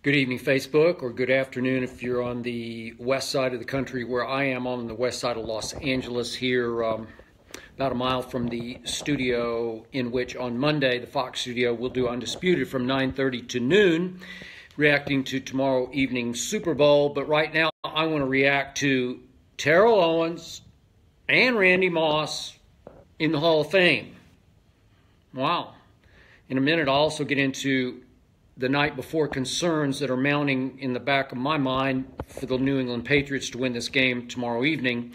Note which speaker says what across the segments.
Speaker 1: Good evening, Facebook, or good afternoon if you're on the west side of the country, where I am on the west side of Los Angeles here, about a mile from the studio in which on Monday, the Fox studio, will do Undisputed from 9:30 to noon, reacting to tomorrow evening's Super Bowl. But right now, I want to react to Terrell Owens and Randy Moss in the Hall of Fame. Wow. In a minute, I'll also get into the night before concerns that are mounting in the back of my mind for the New England Patriots to win this game tomorrow evening.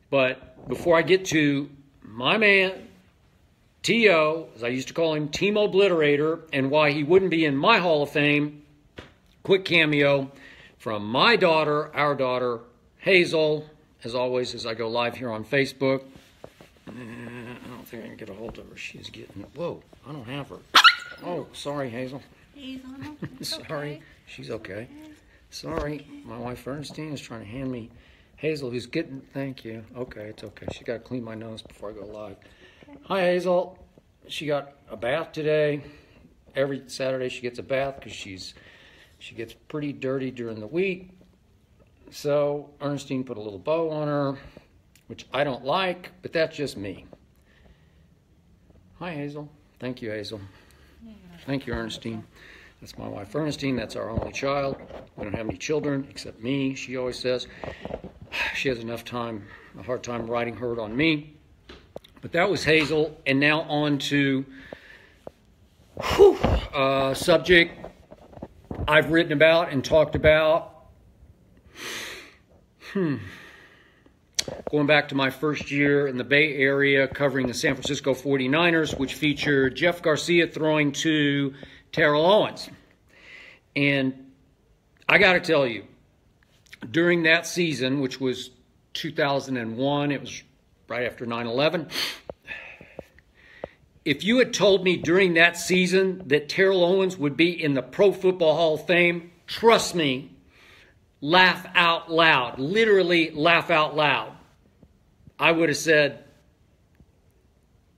Speaker 1: But before I get to my man, T.O., as I used to call him, Team Obliterator, and why he wouldn't be in my Hall of Fame, quick cameo from my daughter, our daughter, Hazel, as always, as I go live here on Facebook. I don't think I can get a hold of her. She's getting, whoa, I don't have her. Oh, sorry, Hazel. Sorry, okay. She's okay. Sorry, my wife Ernestine is trying to hand me Hazel, who's getting, thank you. Okay, it's okay. She got to clean my nose before I go live. Okay. Hi, Hazel. She got a bath today. Every Saturday she gets a bath because she gets pretty dirty during the week. So Ernestine put a little bow on her, which I don't like, but that's just me. Hi, Hazel. Thank you, Hazel. Thank you, Ernestine. That's my wife, Ernestine. That's our only child. We don't have any children except me, she always says. She has enough time, a hard time riding herd on me. But that was Hazel. And now on to subject I've written about and talked about. Going back to my first year in the Bay Area covering the San Francisco 49ers, which featured Jeff Garcia throwing to Terrell Owens. And I got to tell you, during that season, which was 2001, it was right after 9/11, if you had told me during that season that Terrell Owens would be in the Pro Football Hall of Fame, trust me, laugh out loud, literally laugh out loud. I would have said,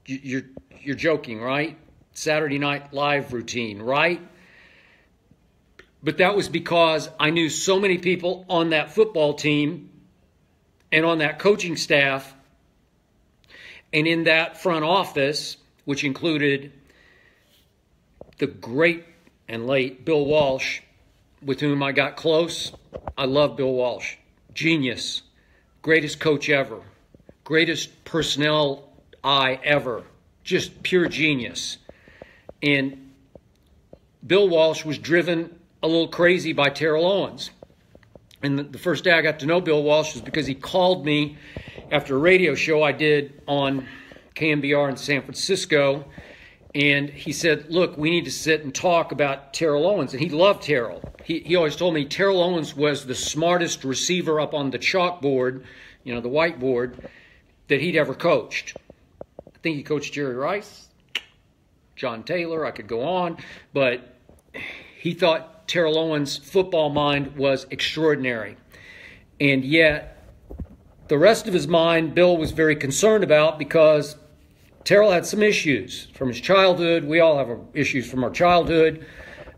Speaker 1: you're joking, right? Saturday Night Live routine, right? But that was because I knew so many people on that football team and on that coaching staff and in that front office, which included the great and late Bill Walsh, with whom I got close. I love Bill Walsh. Genius. Greatest coach ever. Greatest personnel eye ever. Just pure genius. And Bill Walsh was driven a little crazy by Terrell Owens. And the first day I got to know Bill Walsh was because he called me after a radio show I did on KMBR in San Francisco. And he said, look, we need to sit and talk about Terrell Owens. And he loved Terrell. He always told me Terrell Owens was the smartest receiver up on the chalkboard, the whiteboard, that he'd ever coached. I think he coached Jerry Rice, John Taylor, I could go on. But he thought Terrell Owens' football mind was extraordinary. And yet, the rest of his mind, Bill was very concerned about because Terrell had some issues from his childhood. We all have issues from our childhood.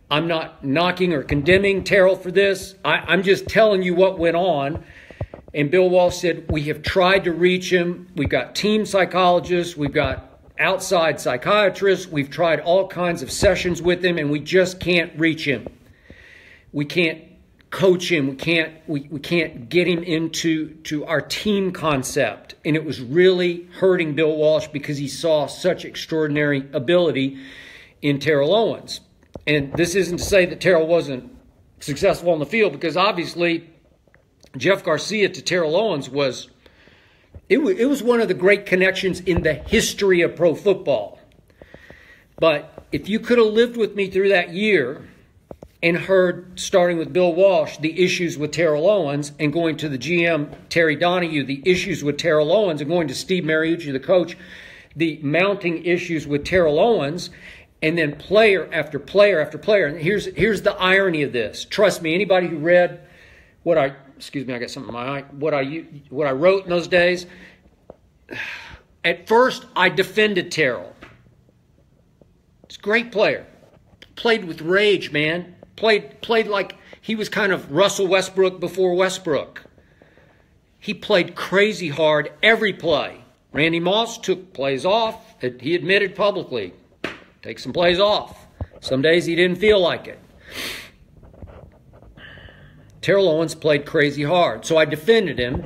Speaker 1: I'm not knocking or condemning Terrell for this. I'm just telling you what went on. And Bill Walsh said, we have tried to reach him. We've got team psychologists. We've got outside psychiatrists. We've tried all kinds of sessions with him, and we just can't reach him. We can't coach him. We can't get him into our team concept. And it was really hurting Bill Walsh because he saw such extraordinary ability in Terrell Owens. And this isn't to say that Terrell wasn't successful on the field, because obviously Jeff Garcia to Terrell Owens was one of the great connections in the history of pro football. But if you could have lived with me through that year and heard, starting with Bill Walsh, the issues with Terrell Owens, and going to the GM, Terry Donahue, the issues with Terrell Owens, and going to Steve Mariucci, the coach, the mounting issues with Terrell Owens, and then player after player after player. And here's the irony of this. Trust me, anybody who read what I got something in my eye, what I wrote in those days, at first I defended Terrell. He's a great player. Played with rage, man. played like he was kind of Russell Westbrook before Westbrook. He played crazy hard every play. Randy Moss took plays off. He admitted publicly, take some plays off. Some days he didn't feel like it. Terrell Owens played crazy hard. So I defended him,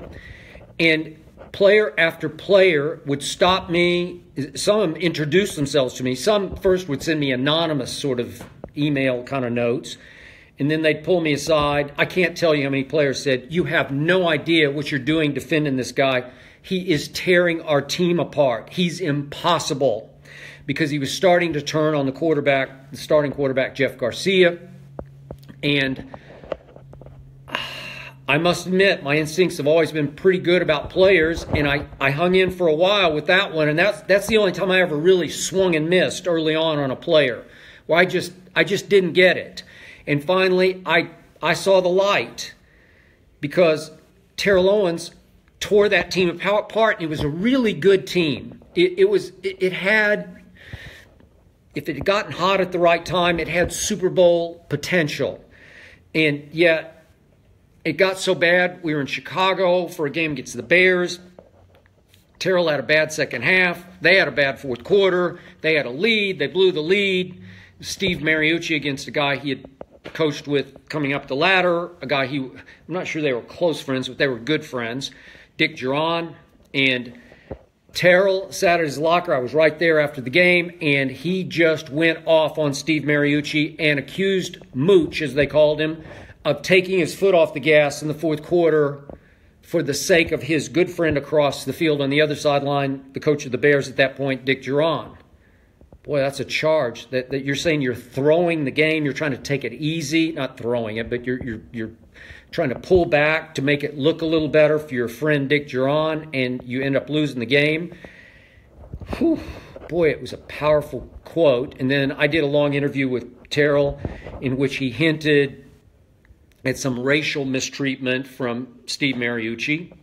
Speaker 1: and player after player would stop me. Some of them introduced themselves to me. Some first would send me anonymous sort of email kind of notes, and then they'd pull me aside. I can't tell you how many players said, "You have no idea what you're doing defending this guy. He is tearing our team apart. He's impossible." Because he was starting to turn on the starting quarterback, Jeff Garcia. And I must admit, my instincts have always been pretty good about players, and I hung in for a while with that one, and that's the only time I ever really swung and missed early on a player, where I just didn't get it. And finally, I saw the light, because Terrell Owens tore that team apart, and it was a really good team. It had, if it had gotten hot at the right time, it had Super Bowl potential. And yet, it got so bad, we were in Chicago for a game against the Bears. Terrell had a bad second half. They had a bad fourth quarter. They had a lead. They blew the lead. Steve Mariucci against a guy he had coached with coming up the ladder, a guy I'm not sure they were close friends, but they were good friends, Dick Duran. And Terrell sat at his locker. I was right there after the game, and he just went off on Steve Mariucci and accused Mooch, as they called him, of taking his foot off the gas in the fourth quarter for the sake of his good friend across the field on the other sideline, the coach of the Bears at that point, Dick Duran. Boy, that's a charge. That you're saying you're throwing the game, you're trying to take it easy, not throwing it, but you're trying to pull back to make it look a little better for your friend Dick Duran, and you end up losing the game. Whew. Boy, it was a powerful quote. And then I did a long interview with Terrell in which he hinted at some racial mistreatment from Steve Mariucci.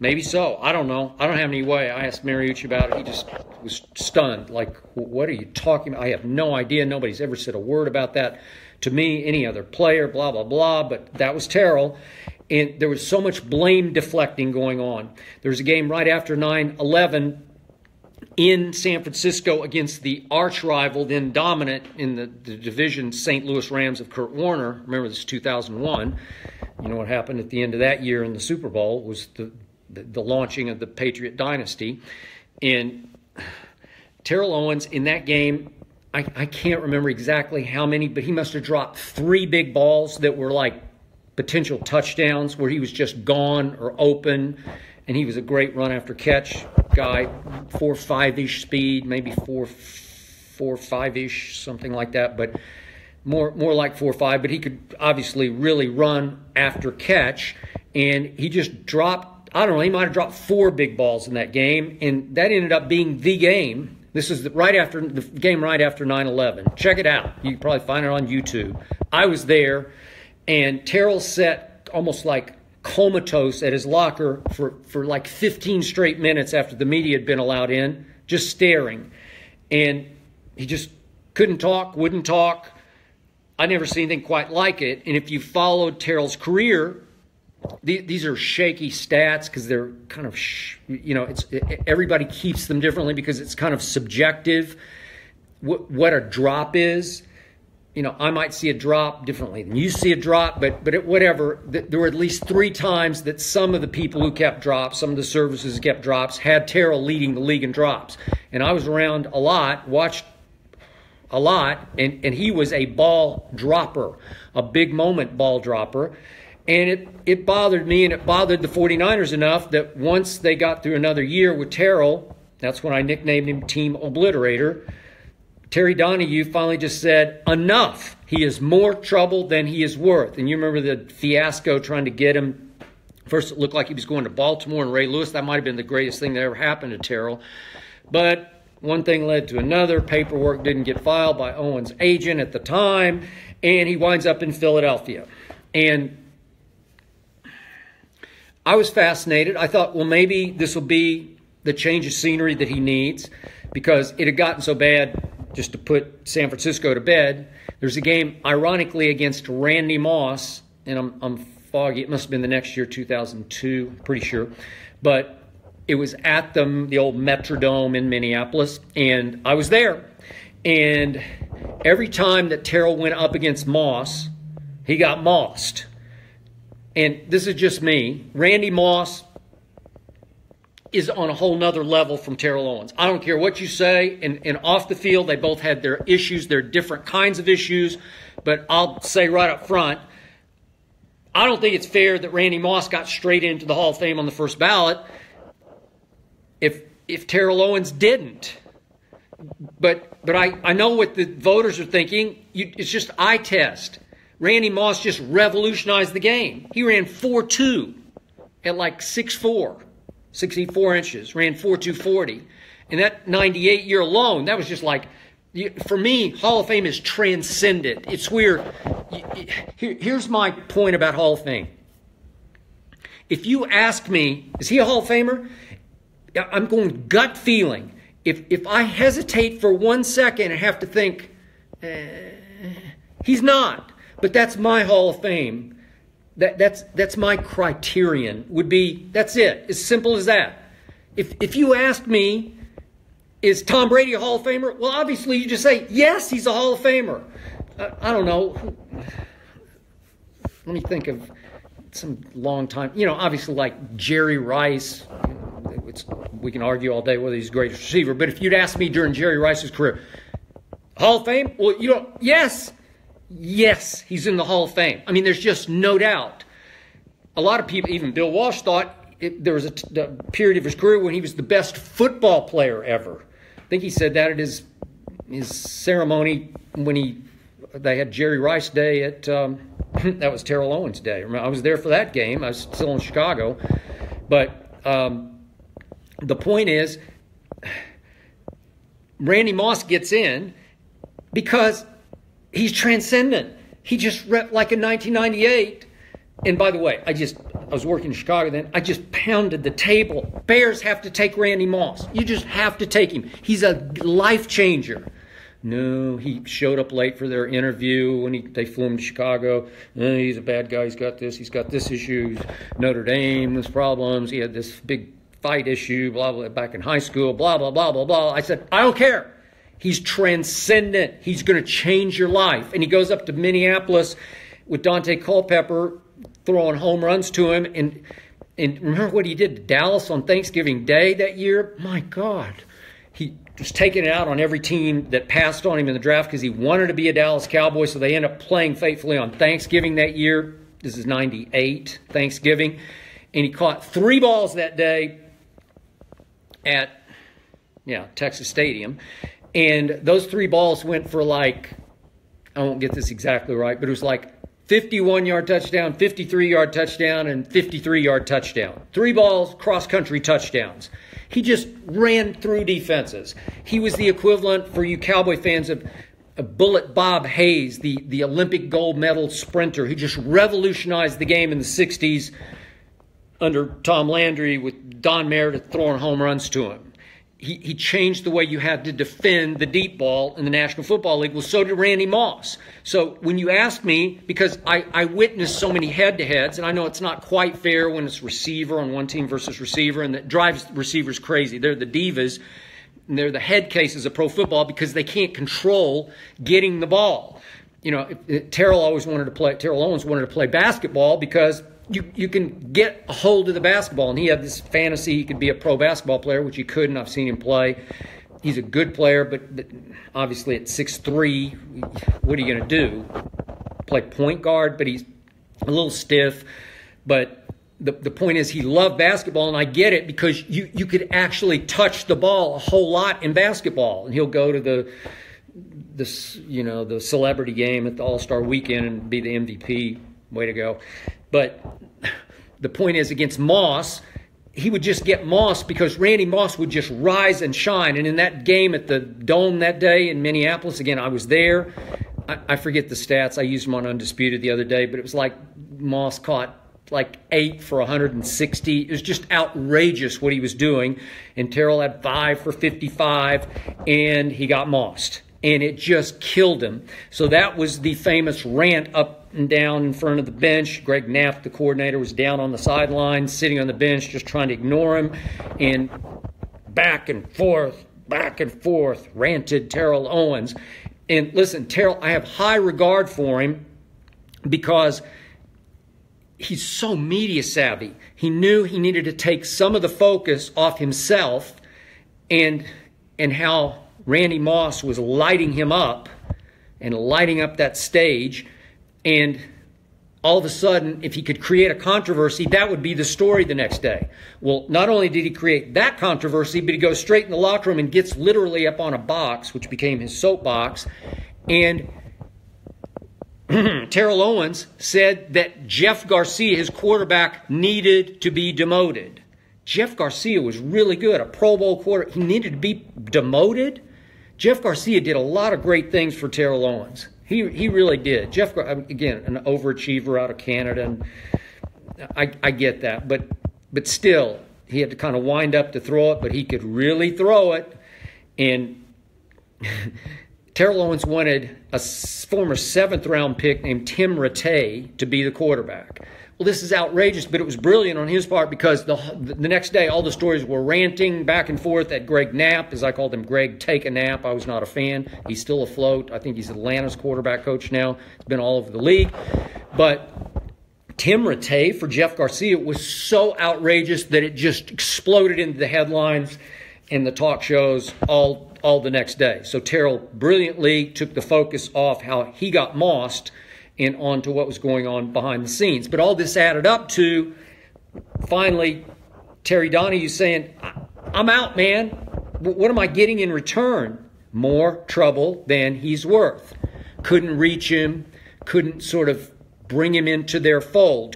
Speaker 1: Maybe so. I don't know. I don't have any way. I asked Mariucci about it. He just was stunned. Like, what are you talking about? I have no idea. Nobody's ever said a word about that to me, any other player, blah, blah, blah. But that was Terrell. And there was so much blame deflecting going on. There was a game right after 9/11 in San Francisco against the arch rival, then dominant in the division, St. Louis Rams of Kurt Warner. Remember, this is 2001. You know what happened at the end of that year in the Super Bowl was the launching of the Patriot dynasty. And Terrell Owens in that game, I can't remember exactly how many, but he must have dropped 3 big balls that were like potential touchdowns where he was just gone or open. And he was a great run after catch guy, 4.5-ish speed, maybe 4.5-ish, something like that, but more like 4.5. But he could obviously really run after catch, and he just dropped, I don't know, he might have dropped 4 big balls in that game, and that ended up being the game. This is right after the game right after 9/11. Check it out. You can probably find it on YouTube. I was there, and Terrell sat almost like comatose at his locker for like 15 straight minutes after the media had been allowed in, just staring. And he just couldn't talk, wouldn't talk. I never seen anything quite like it. And if you followed Terrell's career, these are shaky stats because they're kind of, everybody keeps them differently because it's kind of subjective what a drop is. I might see a drop differently than you see a drop, but whatever. There were at least 3 times that some of the people who kept drops, some of the services who kept drops, had Terrell leading the league in drops. And I was around a lot, watched a lot, and he was a ball dropper, a big moment ball dropper. And it bothered me, and it bothered the 49ers enough that once they got through another year with Terrell, that's when I nicknamed him Team Obliterator, Terry Donahue finally just said, enough. He is more trouble than he is worth. And you remember the fiasco trying to get him. First, it looked like he was going to Baltimore and Ray Lewis. That might have been the greatest thing that ever happened to Terrell. But one thing led to another. Paperwork didn't get filed by Owens' agent at the time. And he winds up in Philadelphia. And I was fascinated. I thought, well, maybe this will be the change of scenery that he needs, because it had gotten so bad just to put San Francisco to bed. There's a game, ironically, against Randy Moss, and I'm foggy. It must have been the next year, 2002, pretty sure. But it was at the old Metrodome in Minneapolis, and I was there. And every time that Terrell went up against Moss, he got mossed. And this is just me. Randy Moss is on a whole nother level from Terrell Owens. I don't care what you say. And off the field, they both had their issues. They're different kinds of issues. But I'll say right up front, I don't think it's fair that Randy Moss got straight into the Hall of Fame on the first ballot if Terrell Owens didn't. But I know what the voters are thinking. It's just eye test. Randy Moss just revolutionized the game. He ran 4.2 at like 6'4", 64 inches, ran 4.240. And that 98 year alone, that was just like, for me, Hall of Fame is transcendent. It's weird. Here's my point about Hall of Fame. If you ask me, is he a Hall of Famer? I'm going gut feeling. If I hesitate for 1 second and have to think, he's not. But that's my Hall of Fame. That's my criterion. Would be, that's it. As simple as that. If you ask me, is Tom Brady a Hall of Famer? Well, obviously you just say, yes, he's a Hall of Famer. I don't know. Let me think of some long time. Obviously like Jerry Rice. We can argue all day whether he's the greatest receiver. But if you'd ask me during Jerry Rice's career, Hall of Fame? Well, yes. Yes, he's in the Hall of Fame. I mean, there's just no doubt. A lot of people, even Bill Walsh, thought there was a period of his career when he was the best football player ever. I think he said that at his ceremony when they had Jerry Rice Day at that was Terrell Owens Day. I was there for that game. I was still in Chicago. But the point is, Randy Moss gets in because he's transcendent. He just like in 1998. And by the way, I was working in Chicago then. I just pounded the table. Bears have to take Randy Moss. You just have to take him. He's a life changer. No, he showed up late for their interview when they flew him to Chicago. He's a bad guy. He's got this issue. Notre Dame, this problems. He had this big fight issue, blah, blah, back in high school, blah, blah, blah, blah, blah. I said, I don't care. He's transcendent. He's going to change your life. And he goes up to Minneapolis with Dante Culpepper throwing home runs to him. And remember what he did to Dallas on Thanksgiving Day that year? My God. He was taking it out on every team that passed on him in the draft because he wanted to be a Dallas Cowboy. So they end up playing faithfully on Thanksgiving that year. This is 98, Thanksgiving. And he caught 3 balls that day at Texas Stadium. And those 3 balls went for like, I won't get this exactly right, but it was like 51-yard touchdown, 53-yard touchdown, and 53-yard touchdown. 3 balls, cross-country touchdowns. He just ran through defenses. He was the equivalent for you Cowboy fans of Bullet Bob Hayes, the Olympic gold medal sprinter who just revolutionized the game in the 60s under Tom Landry with Don Meredith throwing home runs to him. He changed the way you had to defend the deep ball in the National Football League. Well, so did Randy Moss. So when you ask me, because I witnessed so many head-to-heads, and I know it's not quite fair when it's receiver on one team versus receiver, and that drives receivers crazy. They're the divas, and they're the head cases of pro football because they can't control getting the ball. Terrell Owens wanted to play basketball because you can get a hold of the basketball. And he had this fantasy he could be a pro basketball player, which he couldn't. I've seen him play. He's a good player, but obviously at 6'3", what are you going to do? Play point guard, but he's a little stiff. But the point is he loved basketball, and I get it because you could actually touch the ball a whole lot in basketball. And he'll go to the celebrity game at the All-Star Weekend and be the MVP. Way to go. But the point is, against Moss, he would just get Moss because Randy Moss would just rise and shine. And in that game at the Dome that day in Minneapolis, again, I was there. I forget the stats. I used them on Undisputed the other day, but it was like Moss caught like 8 for 160. It was just outrageous what he was doing. And Terrell had 5 for 55, and he got mossed. and it just killed him. So that was the famous rant up and down in front of the bench. Greg Knapp, the coordinator, was down on the sideline, sitting on the bench, just trying to ignore him, and back and forth, ranted Terrell Owens. And listen, Terrell, I have high regard for him because he's so media savvy. He knew he needed to take some of the focus off himself and how Randy Moss was lighting him up and lighting up that stage. And all of a sudden, if he could create a controversy, that would be the story the next day. Well, not only did he create that controversy, but he goes straight in the locker room and gets literally up on a box, which became his soapbox. And Terrell Owens said that Jeff Garcia, his quarterback, needed to be demoted. Jeff Garcia was really good, a Pro Bowl quarterback. He needed to be demoted? Jeff Garcia did a lot of great things for Terrell Owens. He really did. Jeff, again, an overachiever out of Canada, and I get that. But still, he had to kind of wind up to throw it, but he could really throw it. And Terrell Owens wanted a former 7th-round pick named Tim Rattay to be the quarterback. Well, this is outrageous, but it was brilliant on his part because the next day all the stories were ranting back and forth at Greg Knapp, as I called him, Greg Take a Nap. I was not a fan. He's still afloat. I think he's Atlanta's quarterback coach now. He's been all over the league. But Tim Rattay for Jeff Garcia was so outrageous that it just exploded into the headlines and the talk shows all the next day. So Terrell brilliantly took the focus off how he got mossed and on to what was going on behind the scenes. But all this added up to, finally, Terry Donahue saying, I'm out, man. What am I getting in return? More trouble than he's worth. Couldn't reach him, couldn't sort of bring him into their fold.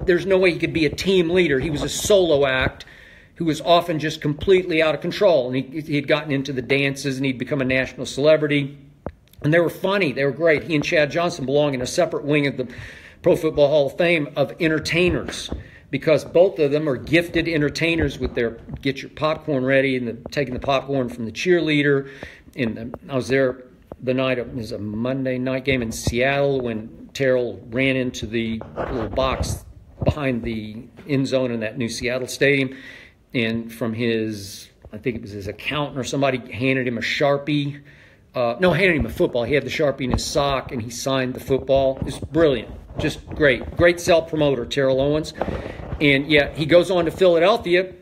Speaker 1: There's no way he could be a team leader. He was a solo act who was often just completely out of control. And he had gotten into the dances and he'd become a national celebrity. And they were funny. They were great. He and Chad Johnson belong in a separate wing of the Pro Football Hall of Fame of entertainers because both of them are gifted entertainers with their get your popcorn ready and taking the popcorn from the cheerleader. And I was there the night, it was a Monday night game in Seattle when Terrell ran into the little box behind the end zone in that new Seattle stadium. And from his, I think it was his accountant or somebody handed him a Sharpie. Handed him a football. He had the Sharpie in his sock, and he signed the football. It was brilliant. Just great. Great self-promoter, Terrell Owens. And, yeah, he goes on to Philadelphia,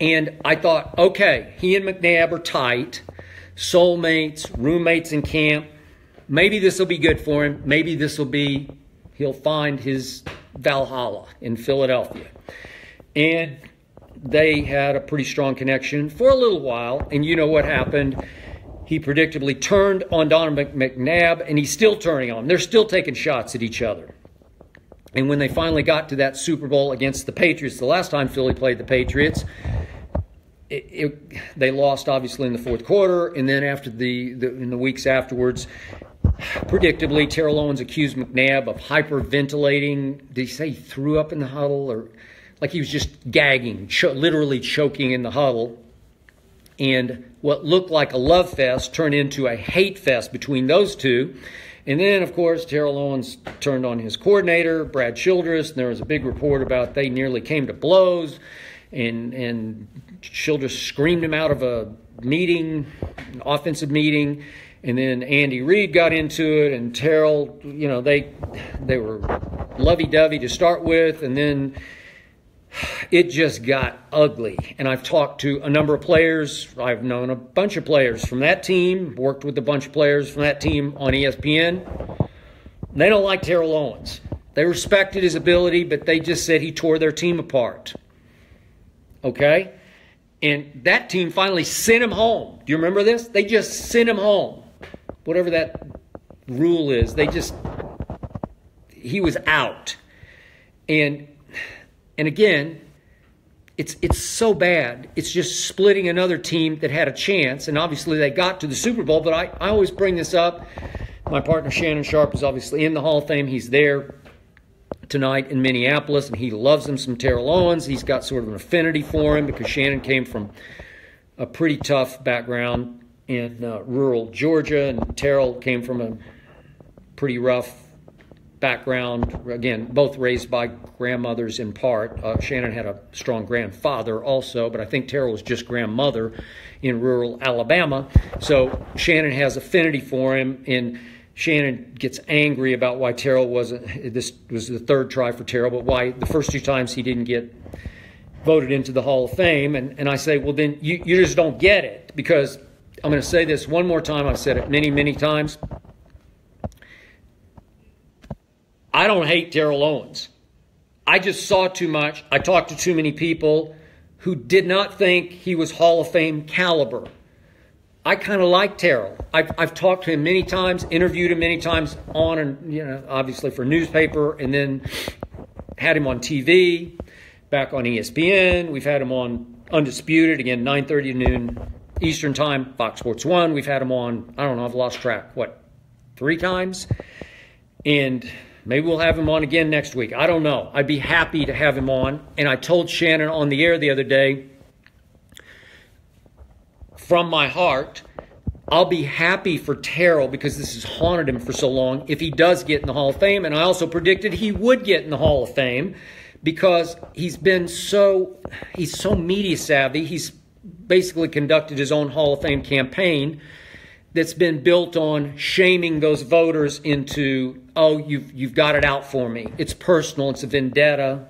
Speaker 1: and I thought, okay, he and McNabb are tight, soulmates, roommates in camp. Maybe this will be good for him. Maybe this will be, he'll find his Valhalla in Philadelphia. And they had a pretty strong connection for a little while, and you know what happened. He predictably turned on Donovan McNabb, and he's still turning on him. They're still taking shots at each other. And when they finally got to that Super Bowl against the Patriots, the last time Philly played the Patriots, they lost, obviously, in the fourth quarter. And then after in the weeks afterwards, predictably, Terrell Owens accused McNabb of hyperventilating. Did he say he threw up in the huddle? Or like he was just gagging, literally choking in the huddle. And what looked like a love fest turned into a hate fest between those two. And then, of course, Terrell Owens turned on his coordinator, Brad Childress, and there was a big report about they nearly came to blows. And Childress screamed him out of a meeting, an offensive meeting. And then Andy Reid got into it, and Terrell, they were lovey-dovey to start with, and then it just got ugly. And I've talked to a number of players. I've known a bunch of players from that team, worked with a bunch of players from that team on ESPN. They don't like Terrell Owens. They respected his ability, but they just said he tore their team apart. Okay? And that team finally sent him home. Do you remember this? They just sent him home. Whatever that rule is, he was out. And again, it's so bad. It's just splitting another team that had a chance. And obviously they got to the Super Bowl. But I always bring this up. My partner Shannon Sharp is obviously in the Hall of Fame. He's there tonight in Minneapolis, and he loves him some Terrell Owens. He's got sort of an affinity for him because Shannon came from a pretty tough background in rural Georgia, and Terrell came from a pretty rough background. Again, both raised by grandmothers in part. Shannon had a strong grandfather also, but I think Terrell was just grandmother in rural Alabama. So Shannon has affinity for him, and Shannon gets angry about why Terrell wasn't, this was the third try for Terrell, but why the first 2 times he didn't get voted into the Hall of Fame. And I say, well, then you just don't get it, because I'm going to say this one more time. I've said it many, many times. I don't hate Terrell Owens. I just saw too much. I talked to too many people who did not think he was Hall of Fame caliber. I kind of like Terrell. I've talked to him many times, interviewed him many times on, and obviously for newspaper, and then had him on TV, back on ESPN. We've had him on Undisputed, again, 9:30 to noon Eastern Time, Fox Sports 1. We've had him on, I don't know, I've lost track, 3 times? And maybe we'll have him on again next week. I don't know. I'd be happy to have him on. And I told Shannon on the air the other day, from my heart, I'll be happy for Terrell, because this has haunted him for so long, if he does get in the Hall of Fame. And I also predicted he would get in the Hall of Fame, because he's so media savvy. He's basically conducted his own Hall of Fame campaign that's been built on shaming those voters into, oh, you've got it out for me. It's personal. It's a vendetta.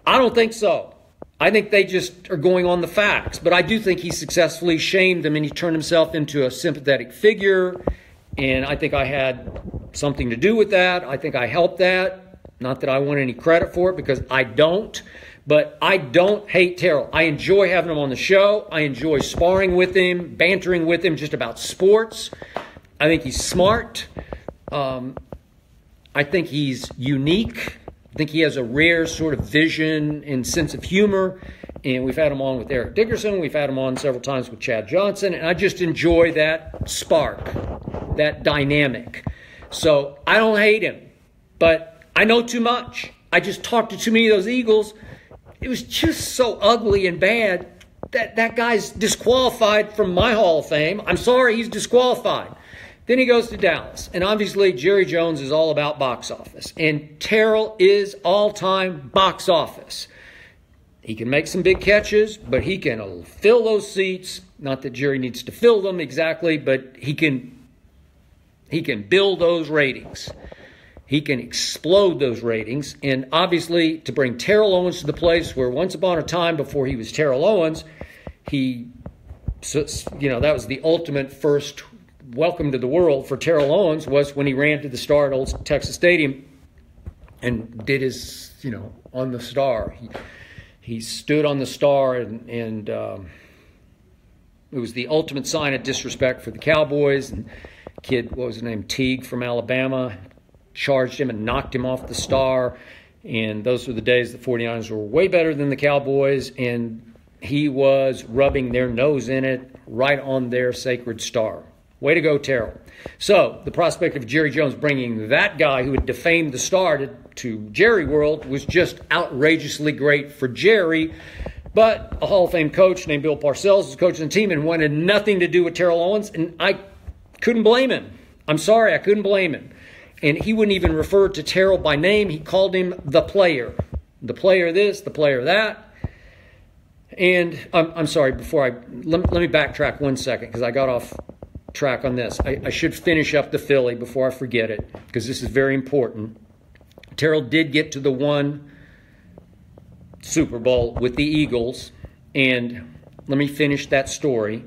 Speaker 1: I don't think so. I think they just are going on the facts. But I do think he successfully shamed them, and he turned himself into a sympathetic figure. And I think I had something to do with that. I think I helped that. Not that I want any credit for it, because I don't. But I don't hate Terrell. I enjoy having him on the show. I enjoy sparring with him, bantering with him just about sports. I think he's smart. I think he's unique. I think he has a rare sort of vision and sense of humor. And we've had him on with Eric Dickerson. We've had him on several times with Chad Johnson. And I just enjoy that spark, that dynamic. So I don't hate him, but I know too much. I just talked to too many of those Eagles. It was just so ugly and bad that that guy's disqualified from my Hall of Fame. I'm sorry, he's disqualified. Then he goes to Dallas. And obviously, Jerry Jones is all about box office. And Terrell is all-time box office. He can make some big catches, but he can fill those seats. Not that Jerry needs to fill them exactly, but he can build those ratings. He can explode those ratings. And obviously, to bring Terrell Owens to the place where once upon a time, before he was Terrell Owens, that was the ultimate first welcome to the world for Terrell Owens, was when he ran to the Star at Old Texas Stadium and did his, on the Star. He stood on the Star, and it was the ultimate sign of disrespect for the Cowboys. And kid, what was his name, Teague from Alabama, charged him and knocked him off the Star. And those were the days the 49ers were way better than the Cowboys, and he was rubbing their nose in it right on their sacred Star. Way to go, Terrell. So the prospect of Jerry Jones bringing that guy who had defamed the Star to Jerry World was just outrageously great for Jerry. But a Hall of Fame coach named Bill Parcells was coaching the team and wanted nothing to do with Terrell Owens, and I couldn't blame him. I'm sorry, I couldn't blame him. And he wouldn't even refer to Terrell by name. He called him the player. The player this, the player that. And I'm sorry, let me backtrack 1 second, because I got off track on this. I should finish up the Philly before I forget it, because this is very important. Terrell did get to the one Super Bowl with the Eagles, and let me finish that story.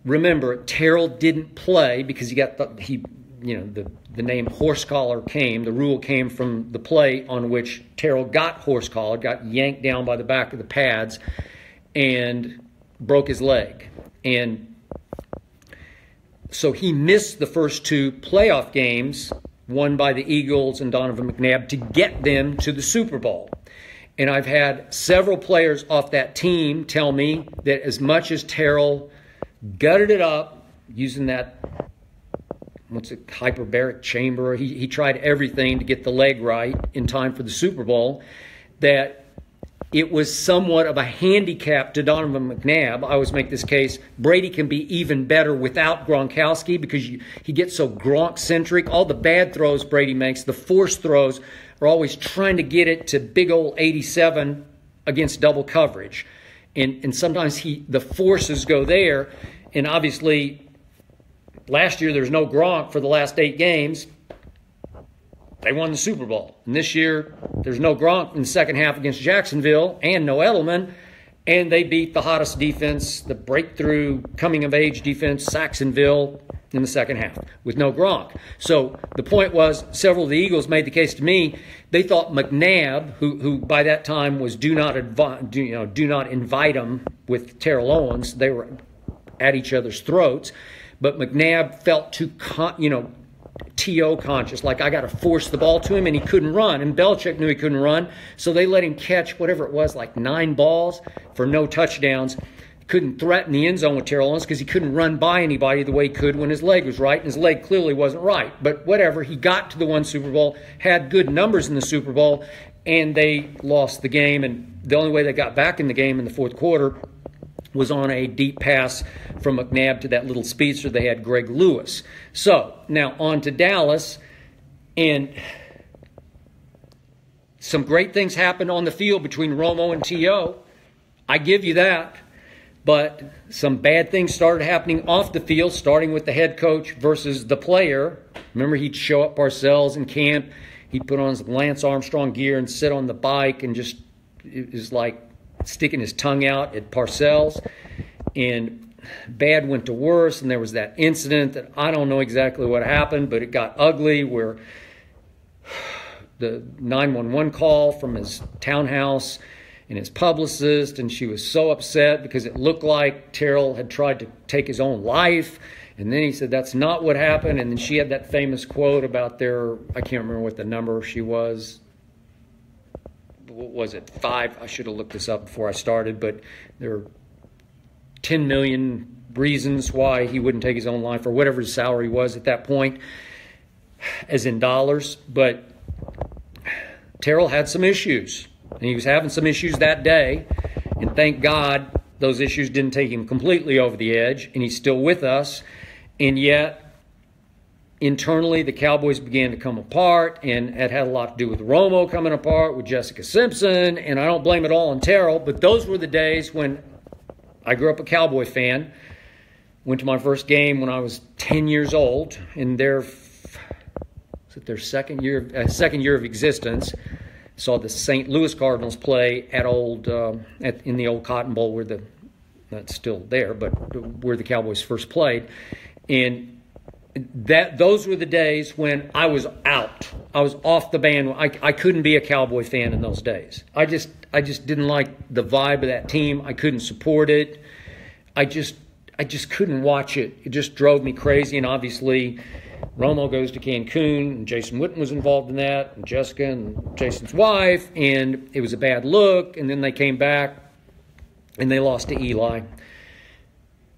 Speaker 1: Remember, Terrell didn't play because he got the name horse collar came. The rule came from the play on which Terrell got horse collar, got yanked down by the back of the pads, and broke his leg. And so he missed the first 2 playoff games won by the Eagles and Donovan McNabb to get them to the Super Bowl. And I've had several players off that team tell me that as much as Terrell gutted it up using that hyperbaric chamber, he tried everything to get the leg right in time for the Super Bowl, that it was somewhat of a handicap to Donovan McNabb. I always make this case, Brady can be even better without Gronkowski because he gets so Gronk-centric. All the bad throws Brady makes, the forced throws, are always trying to get it to big old 87 against double coverage. And sometimes the forces go there. And obviously, last year there was no Gronk for the last 8 games. They won the Super Bowl. And this year, there's no Gronk in the second half against Jacksonville and no Edelman. And they beat the hottest defense, the breakthrough coming-of-age defense, Saxonville, in the second half with no Gronk. So the point was, several of the Eagles made the case to me, they thought McNabb, who by that time was do not invite him with Terrell Owens. They were at each other's throats. But McNabb felt too, TO conscious, like I got to force the ball to him, and he couldn't run. And Belichick knew he couldn't run, so they let him catch whatever it was, like 9 balls for no touchdowns. Couldn't threaten the end zone with Terrell Owens because he couldn't run by anybody the way he could when his leg was right, and his leg clearly wasn't right. But whatever, he got to the one Super Bowl, had good numbers in the Super Bowl, and they lost the game. And the only way they got back in the game in the fourth quarter was on a deep pass from McNabb to that little speedster they had, Greg Lewis. So, now on to Dallas, and some great things happened on the field between Romo and T.O. I give you that. But some bad things started happening off the field, starting with the head coach versus the player. Remember, he'd show up Parcells in camp. He'd put on some Lance Armstrong gear and sit on the bike and just, it was like sticking his tongue out at Parcells. And bad went to worse, and there was that incident that I don't know exactly what happened, but it got ugly where the 911 call from his townhouse and his publicist, and she was so upset because it looked like Terrell had tried to take his own life. And then he said, that's not what happened. And then she had that famous quote about I can't remember what the number she was. What was it? 5? I should have looked this up before I started, but there are 10 million reasons why he wouldn't take his own life, or whatever his salary was at that point, as in dollars. But Terrell had some issues. And he was having some issues that day, and thank God those issues didn't take him completely over the edge, and he's still with us. And yet, internally, the Cowboys began to come apart, and it had a lot to do with Romo coming apart, with Jessica Simpson, and I don't blame it all on Terrell, but those were the days when I grew up a Cowboy fan, went to my first game when I was 10 years old, in their second year of existence. Saw the St. Louis Cardinals play at in the old Cotton Bowl, where that's still there, but where the Cowboys first played. And those were the days when I was out. I was off the band. I couldn't be a Cowboy fan in those days. I just didn't like the vibe of that team. I couldn't support it. I just couldn't watch it. It just drove me crazy. And obviously, Romo goes to Cancun, and Jason Witten was involved in that, and Jessica and Jason's wife, and it was a bad look. And then they came back, and they lost to Eli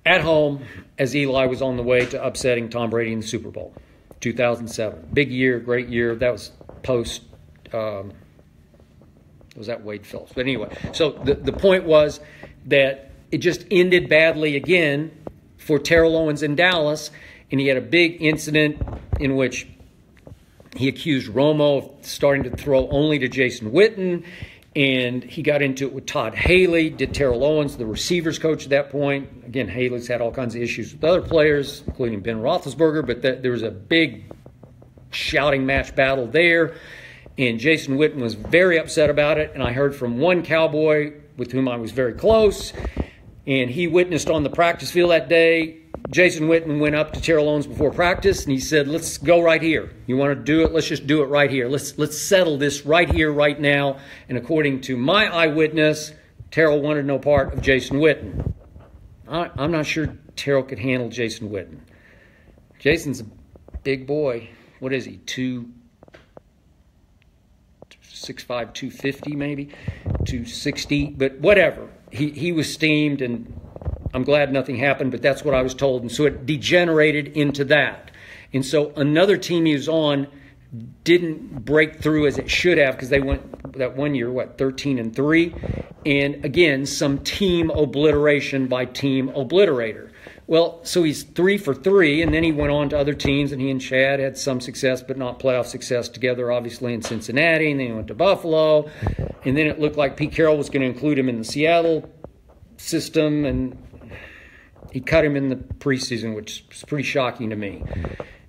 Speaker 1: at home, as Eli was on the way to upsetting Tom Brady in the Super Bowl, 2007. Big year, great year. That was post, was that Wade Phillips? But anyway, so the point was that it just ended badly again for Terrell Owens in Dallas. And he had a big incident in which he accused Romo of starting to throw only to Jason Witten. And he got into it with Todd Haley, did Terrell Owens, the receivers coach at that point. Again, Haley's had all kinds of issues with other players, including Ben Roethlisberger. But there was a big shouting match battle there. And Jason Witten was very upset about it. And I heard from one Cowboy with whom I was very close, and he witnessed on the practice field that day, Jason Witten went up to Terrell Owens before practice, and he said, let's go right here. You want to do it? Let's just do it right here. Let's settle this right here, right now. And according to my eyewitness, Terrell wanted no part of Jason Witten. I'm not sure Terrell could handle Jason Witten. Jason's a big boy. What is he, 6'5", 250 maybe, 260, but whatever. He was steamed, and I'm glad nothing happened, but that's what I was told. And so it degenerated into that. And so another team he was on didn't break through as it should have, because they went that one year, 13-3, and again, some team obliteration by team obliterator. Well, so he's 3 for 3, and then he went on to other teams, and he and Chad had some success, but not playoff success together, obviously, in Cincinnati, and then he went to Buffalo, and then it looked like Pete Carroll was going to include him in the Seattle system, and he cut him in the preseason, which is pretty shocking to me.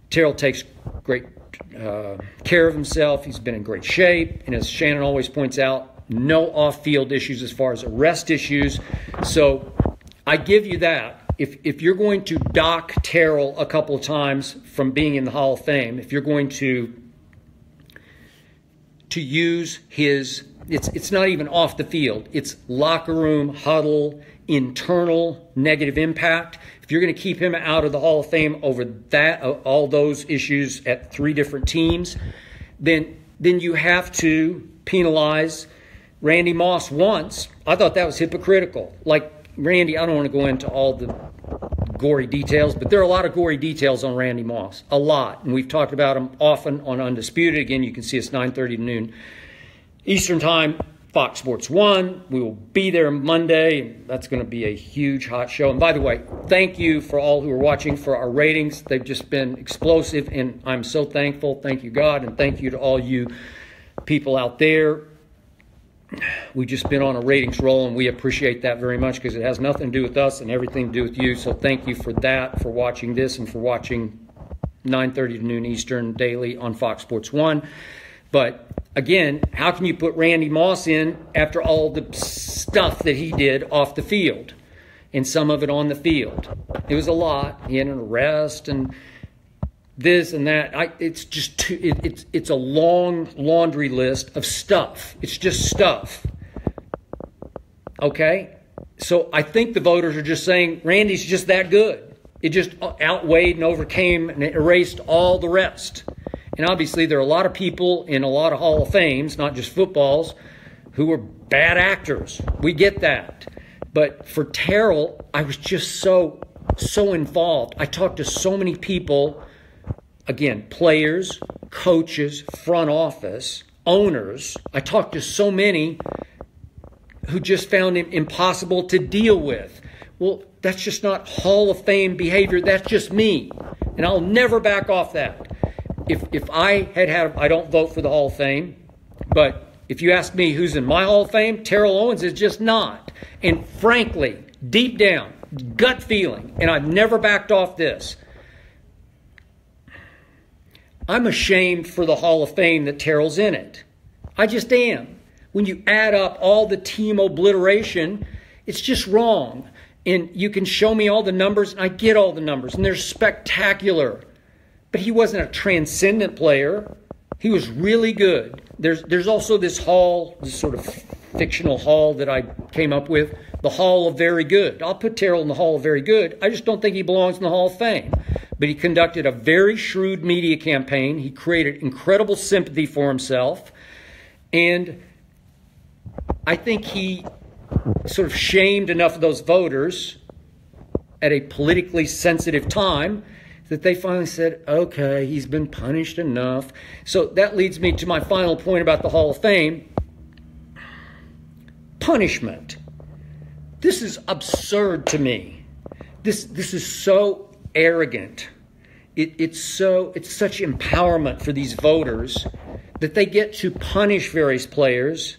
Speaker 1: Terrell takes great care of himself. He's been in great shape, and as Shannon always points out, no off-field issues as far as arrest issues. So I give you that. If you're going to dock Terrell a couple of times from being in the Hall of Fame, if you're going to use his, it's not even off the field, it's locker room, huddle, internal negative impact. If you're going to keep him out of the Hall of Fame over that, all those issues at 3 different teams, then you have to penalize Randy Moss once. I thought that was hypocritical. Like, Randy, I don't want to go into all the gory details, but there are a lot of gory details on Randy Moss. A lot. And we've talked about him often on Undisputed. Again, you can see us 9:30 to noon Eastern Time, Fox Sports 1. We will be there Monday. That's going to be a huge, hot show. And by the way, thank you for all who are watching for our ratings. They've just been explosive, and I'm so thankful. Thank you, God, and thank you to all you people out there. We've just been on a ratings roll, and we appreciate that very much, because it has nothing to do with us and everything to do with you. So thank you for that, for watching this, and for watching 9:30 to noon Eastern daily on Fox Sports 1. But again, how can you put Randy Moss in after all the stuff that he did off the field, and some of it on the field? It was a lot. He had an arrest and this and that. It's just it's a long laundry list of stuff. It's just stuff. Okay? So I think the voters are just saying Randy's just that good. It just outweighed and overcame and erased all the rest. And obviously there are a lot of people in a lot of Hall of Fames, not just footballs, who are bad actors. We get that. But for Terrell, I was just so involved. I talked to so many people. Again, players, coaches, front office, owners. I talked to so many who just found him impossible to deal with. Well, that's just not Hall of Fame behavior. That's just me. And I'll never back off that. If I I don't vote for the Hall of Fame, but if you ask me who's in my Hall of Fame, Terrell Owens is just not. And frankly, deep down, gut feeling, and I've never backed off this, I'm ashamed for the Hall of Fame that Terrell's in it. I just am. When you add up all the team obliteration, it's just wrong. And you can show me all the numbers, and I get all the numbers, and they're spectacular. But he wasn't a transcendent player. He was really good. There's also this hall, this sort of fictional hall that I came up with, the Hall of Very Good. I'll put Terrell in the Hall of Very Good. I just don't think he belongs in the Hall of Fame. But he conducted a very shrewd media campaign. He created incredible sympathy for himself. And I think he sort of shamed enough of those voters at a politically sensitive time that they finally said, okay, he's been punished enough. So that leads me to my final point about the Hall of Fame. Punishment. This is absurd to me. This is so arrogant. It's such empowerment for these voters that they get to punish various players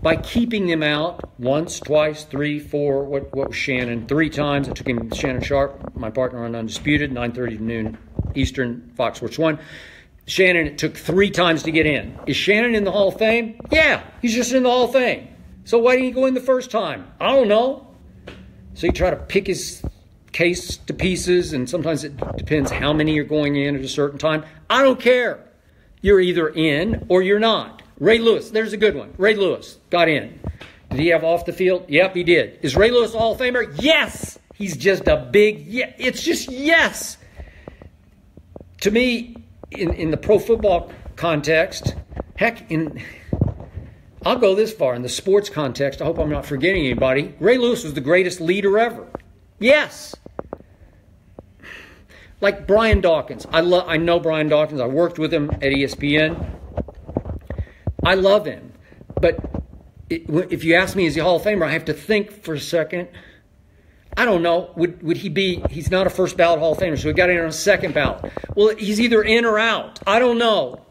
Speaker 1: by keeping them out once, twice, 3, 4, what was Shannon? 3 times. It took him, Shannon Sharp, my partner on Undisputed, 9:30 to noon Eastern, Fox Sports 1. Shannon, it took 3 times to get in. Is Shannon in the Hall of Fame? Yeah, he's just in the Hall of Fame. So why didn't he go in the first time? I don't know. So you try to pick his case to pieces, and sometimes it depends how many are going in at a certain time. I don't care. You're either in or you're not. Ray Lewis, there's a good one. Ray Lewis got in. Did he have off the field? Yep, he did. Is Ray Lewis a Hall of Famer? Yes. He's just a big yes. It's just yes. To me, in the pro football context, heck, I'll go this far. In the sports context, I hope I'm not forgetting anybody, Ray Lewis was the greatest leader ever. Yes. Like Brian Dawkins. I know Brian Dawkins. I worked with him at ESPN. I love him. But if you ask me, is he a Hall of Famer, I have to think for a second. I don't know. Would he be? He's not a first ballot Hall of Famer, so we got in on a second ballot. Well, he's either in or out. I don't know.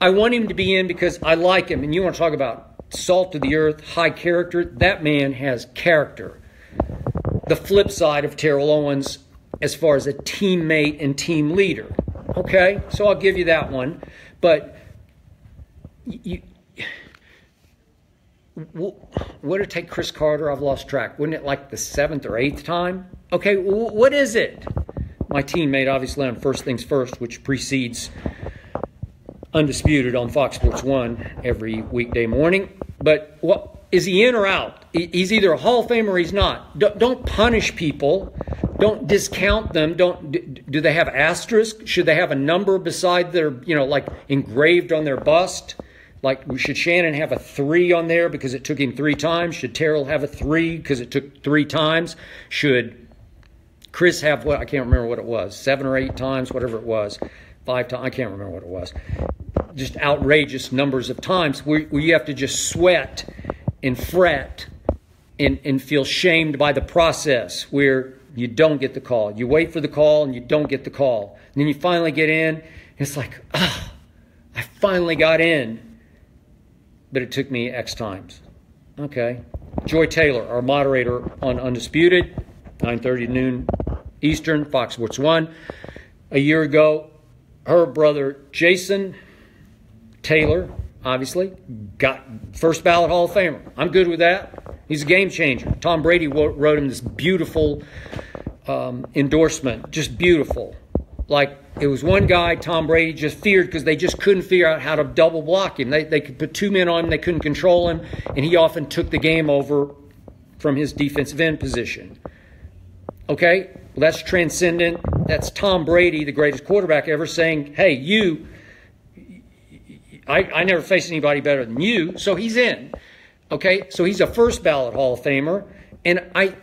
Speaker 1: I want him to be in because I like him. And you want to talk about salt of the earth, high character. That man has character. The flip side of Terrell Owens as far as a teammate and team leader. Okay? So I'll give you that one. But would it take Chris Carter? I've lost track. Wouldn't it like the 7th or 8th time? Okay, what is it? My teammate, obviously, on First Things First, which precedes Undisputed on Fox Sports 1 every weekday morning. But what is he in or out? He's either a Hall of Famer or he's not. Don't punish people. Don't discount them. Do they have asterisks? Should they have a number beside their, like engraved on their bust? Like, should Shannon have a 3 on there because it took him 3 times? Should Terrell have a 3 because it took 3 times? Should Chris have what? I can't remember what it was. 7 or 8 times, whatever it was. 5 times. I can't remember what it was. Just outrageous numbers of times where you have to just sweat and fret and feel shamed by the process where you don't get the call. You wait for the call and you don't get the call. And then you finally get in. And it's like, I finally got in. But it took me X times. Okay. Joy Taylor, our moderator on Undisputed, 9:30 to noon Eastern, Fox Sports 1. A year ago, her brother Jason Taylor, obviously, got first ballot Hall of Famer. I'm good with that. He's a game changer. Tom Brady wrote him this beautiful endorsement, just beautiful. Like, it was one guy Tom Brady just feared because they just couldn't figure out how to double block him. They could put 2 men on him, they couldn't control him, and he often took the game over from his defensive end position. Okay? Well, that's transcendent. That's Tom Brady, the greatest quarterback ever, saying, hey, I never faced anybody better than you, so he's in. Okay? So he's a first ballot Hall of Famer, and I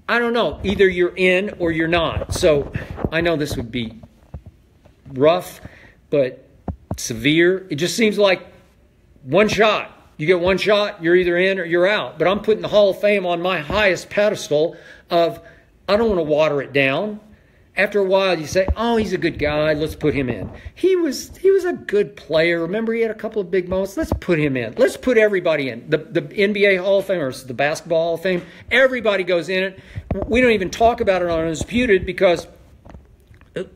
Speaker 1: don't know. Either you're in or you're not. So I know this would be rough, but severe. It just seems like one shot. You get one shot, you're either in or you're out. But I'm putting the Hall of Fame on my highest pedestal of, I don't want to water it down. After a while, you say, oh, he's a good guy. Let's put him in. He was a good player. Remember, he had a couple of big moments. Let's put him in. Let's put everybody in. The NBA Hall of Fame or the Basketball Hall of Fame, everybody goes in it. We don't even talk about it on Undisputed because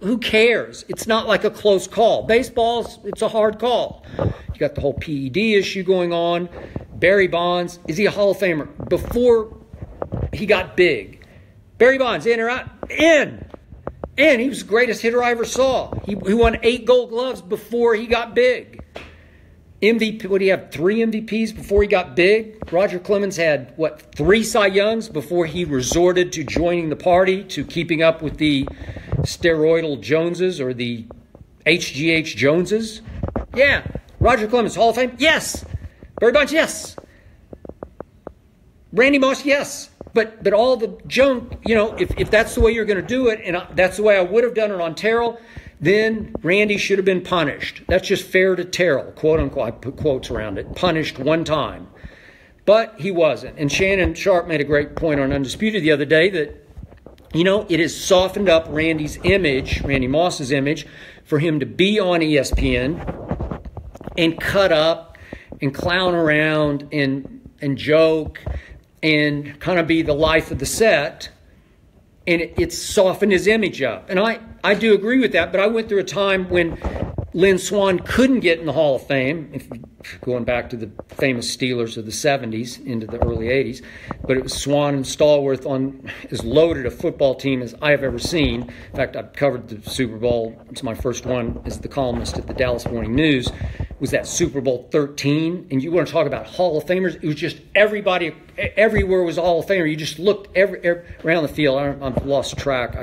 Speaker 1: who cares? It's not like a close call. Baseball, it's a hard call. You got the whole PED issue going on. Barry Bonds, is he a Hall of Famer? Before he got big. Barry Bonds, in or out? In. And he was the greatest hitter I ever saw. He won 8 Gold Gloves before he got big. MVP, what do you have, 3 MVPs before he got big? Roger Clemens had, 3 Cy Youngs before he resorted to joining the party, to keeping up with the steroidal Joneses or the HGH Joneses? Yeah. Roger Clemens, Hall of Fame? Yes. Barry Bonds, yes. Randy Moss, yes. But all the junk, if that's the way you're going to do it, and that's the way I would have done it on Terrell, then Randy should have been punished. That's just fair to Terrell, quote unquote. I put quotes around it. Punished one time. But he wasn't. And Shannon Sharp made a great point on Undisputed the other day that, it has softened up Randy's image, Randy Moss's image, for him to be on ESPN and cut up and clown around and joke and kind of be the life of the set, and it's softened his image up. And I do agree with that, but I went through a time when Lynn Swann couldn't get in the Hall of Fame, going back to the famous Steelers of the 70s into the early 80s, but it was Swann and Stallworth on as loaded a football team as I have ever seen. In fact, I've covered the Super Bowl. It's my first one as the columnist at the Dallas Morning News. Was that Super Bowl 13, and you want to talk about Hall of Famers, it was just everybody, everywhere was a Hall of Famer. You just looked around the field. I've lost track.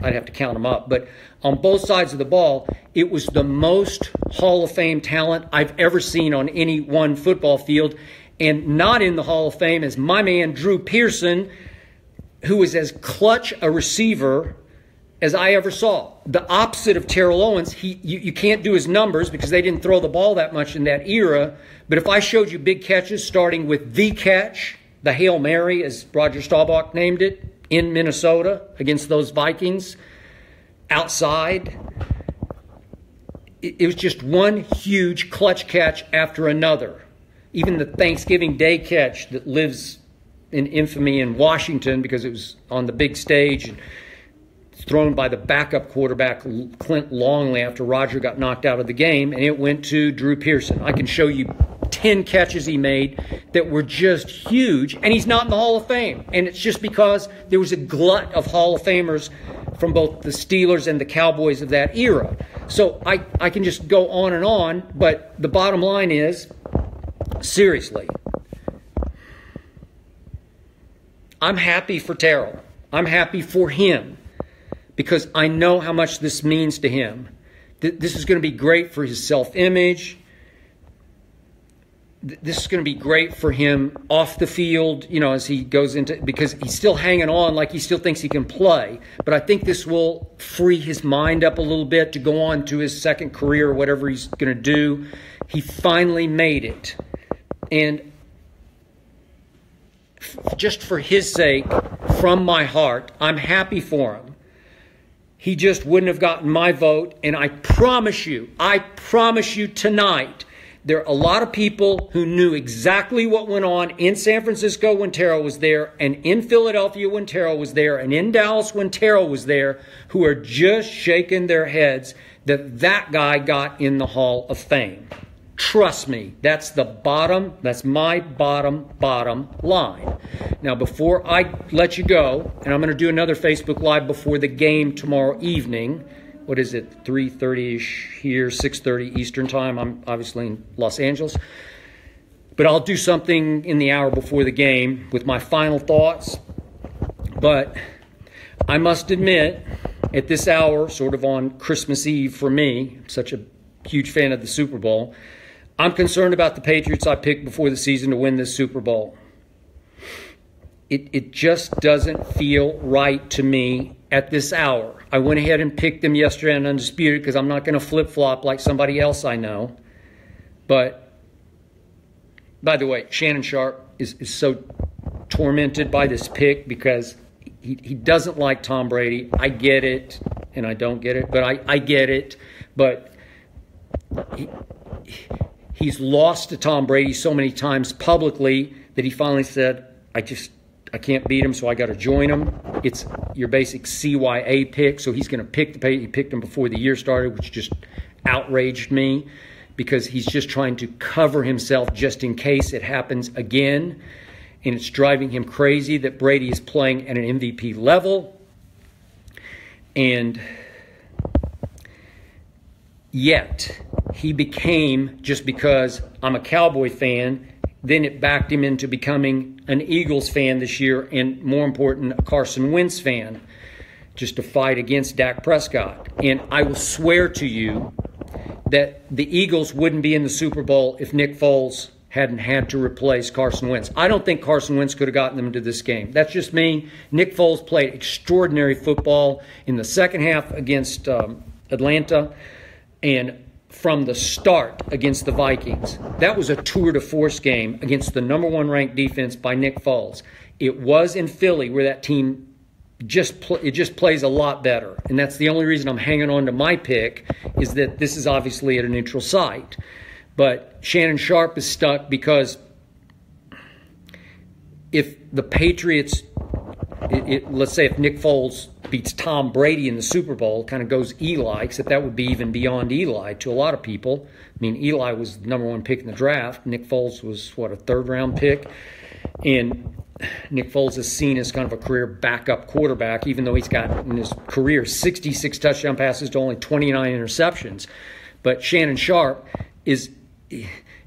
Speaker 1: I'd have to count them up. But on both sides of the ball, it was the most Hall of Fame talent I've ever seen on any one football field. And not in the Hall of Fame as my man Drew Pearson, who was as clutch a receiver as I ever saw. The opposite of Terrell Owens, you can't do his numbers because they didn't throw the ball that much in that era. But if I showed you big catches, starting with the catch, the Hail Mary, as Roger Staubach named it, in Minnesota against those Vikings, outside, it was just one huge clutch catch after another. Even the Thanksgiving Day catch that lives in infamy in Washington because it was on the big stage and thrown by the backup quarterback, Clint Longley, after Roger got knocked out of the game, and it went to Drew Pearson. I can show you 10 catches he made that were just huge, and he's not in the Hall of Fame. And it's just because there was a glut of Hall of Famers from both the Steelers and the Cowboys of that era. So I can just go on, but the bottom line is, seriously, I'm happy for Terrell. I'm happy for him because I know how much this means to him. This is going to be great for his self-image. This is going to be great for him off the field, you know, as he goes into, because he's still hanging on like he still thinks he can play. But I think this will free his mind up a little bit to go on to his second career or whatever he's going to do. He finally made it. And just for his sake, from my heart, I'm happy for him. He just wouldn't have gotten my vote. And I promise you tonight, there are a lot of people who knew exactly what went on in San Francisco when Terrell was there, and in Philadelphia when Terrell was there, and in Dallas when Terrell was there, who are just shaking their heads that that guy got in the Hall of Fame. Trust me, that's my bottom line. Now, before I let you go, and I'm going to do another Facebook Live before the game tomorrow evening. What is it, 3:30-ish here, 6:30 Eastern Time. I'm obviously in Los Angeles. But I'll do something in the hour before the game with my final thoughts. But I must admit, at this hour, sort of on Christmas Eve for me, I'm such a huge fan of the Super Bowl, I'm concerned about the Patriots I picked before the season to win this Super Bowl. It just doesn't feel right to me at this hour. I went ahead and picked them yesterday on Undisputed because I'm not going to flip-flop like somebody else I know. But, by the way, Shannon Sharp is so tormented by this pick because he doesn't like Tom Brady. I get it, and I don't get it, but I get it. But he's lost to Tom Brady so many times publicly that he finally said, I can't beat him, so I got to join him. It's your basic CYA pick, so he's going to pick the pay. He picked him before the year started, which just outraged me because he's just trying to cover himself just in case it happens again. And it's driving him crazy that Brady is playing at an MVP level. And yet, he became, just because I'm a Cowboy fan, then it backed him into becoming an Eagles fan this year, and more important, a Carson Wentz fan, just to fight against Dak Prescott. And I will swear to you that the Eagles wouldn't be in the Super Bowl if Nick Foles hadn't had to replace Carson Wentz. I don't think Carson Wentz could have gotten them into this game. That's just me. Nick Foles played extraordinary football in the second half against Atlanta, and from the start against the Vikings. That was a tour de force game against the number one ranked defense by Nick Foles. It was in Philly where that team just plays a lot better. And that's the only reason I'm hanging on to my pick, is that this is obviously at a neutral site. But Shannon Sharp is stuck because if the Patriots, let's say if Nick Foles beats Tom Brady in the Super Bowl, kind of goes Eli, except that would be even beyond Eli to a lot of people. I mean, Eli was the number one pick in the draft. Nick Foles was, a third-round pick? And Nick Foles is seen as kind of a career backup quarterback, even though he's got, in his career, 66 touchdown passes to only 29 interceptions. But Shannon Sharp is,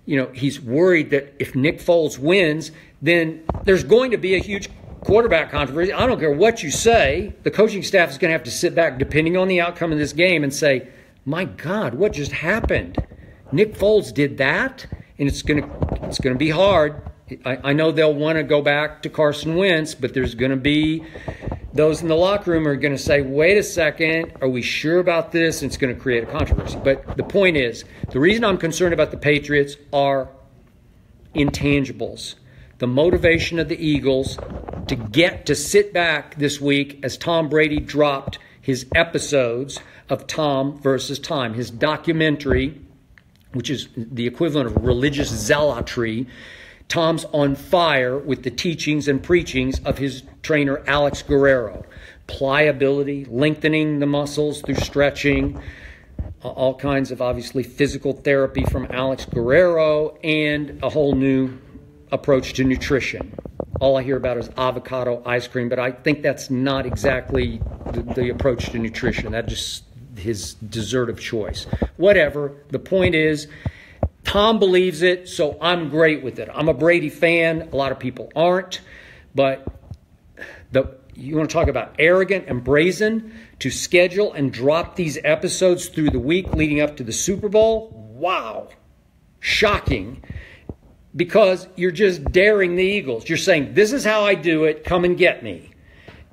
Speaker 1: he's worried that if Nick Foles wins, then there's going to be a huge quarterback controversy. I don't care what you say. The coaching staff is going to have to sit back, depending on the outcome of this game, and say, my God, what just happened? Nick Foles did that? And it's going to be hard. I know they'll want to go back to Carson Wentz, but there's going to be those in the locker room are going to say, wait a second, are we sure about this? And it's going to create a controversy. But the point is, the reason I'm concerned about the Patriots are intangibles. The motivation of the Eagles to get to sit back this week as Tom Brady dropped his episodes of Tom versus Time, his documentary, which is the equivalent of religious zealotry. Tom's on fire with the teachings and preachings of his trainer, Alex Guerrero. Pliability, lengthening the muscles through stretching, all kinds of, obviously, physical therapy from Alex Guerrero, and a whole new approach to nutrition. All I hear about is avocado ice cream, but I think that's not exactly the approach to nutrition. That's just his dessert of choice. Whatever. The point is, Tom believes it, so I'm great with it. I'm a Brady fan. A lot of people aren't. But you want to talk about arrogant and brazen to schedule and drop these episodes through the week leading up to the Super Bowl? Wow. Shocking. Because you're just daring the Eagles. You're saying, this is how I do it. Come and get me.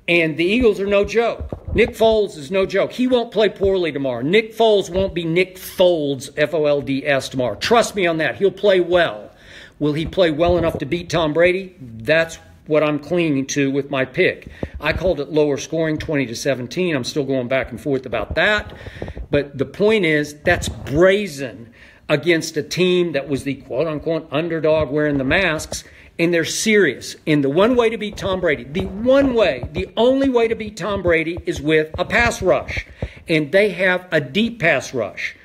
Speaker 1: And the Eagles are no joke. Nick Foles is no joke. He won't play poorly tomorrow. Nick Foles won't be Nick Folds, F-O-L-D-S, tomorrow. Trust me on that. He'll play well. Will he play well enough to beat Tom Brady? That's what I'm clinging to with my pick. I called it lower scoring, 20-17. I'm still going back and forth about that. But the point is, that's brazen against a team that was the quote-unquote underdog wearing the masks. And they're serious. And the one way to beat Tom Brady, the only way to beat Tom Brady is with a pass rush. And they have a deep pass rush.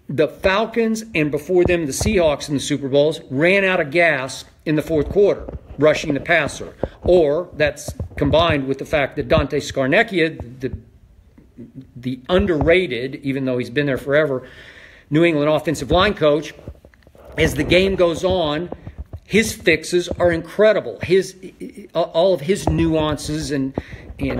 Speaker 1: The Falcons, and before them the Seahawks in the Super Bowls, ran out of gas in the fourth quarter, rushing the passer. Or that's combined with the fact that Dante Scarnecchia, the underrated, even though he's been there forever, New England offensive line coach, as the game goes on, his fixes are incredible. All of his nuances and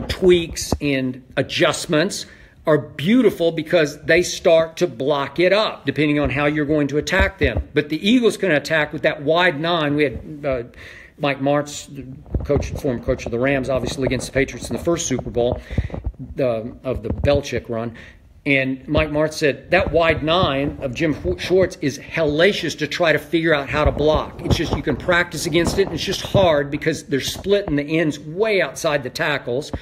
Speaker 1: tweaks and adjustments are beautiful because they start to block it up, depending on how you're going to attack them. But the Eagles can attack with that wide nine. We had Mike Martz, former coach of the Rams, obviously against the Patriots in the first Super Bowl of the Belichick run. And Mike Martz said that wide nine of Jim Schwartz is hellacious to try to figure out how to block. It's just you can practice against it, and it's just hard because they're splitting the ends way outside the tackles.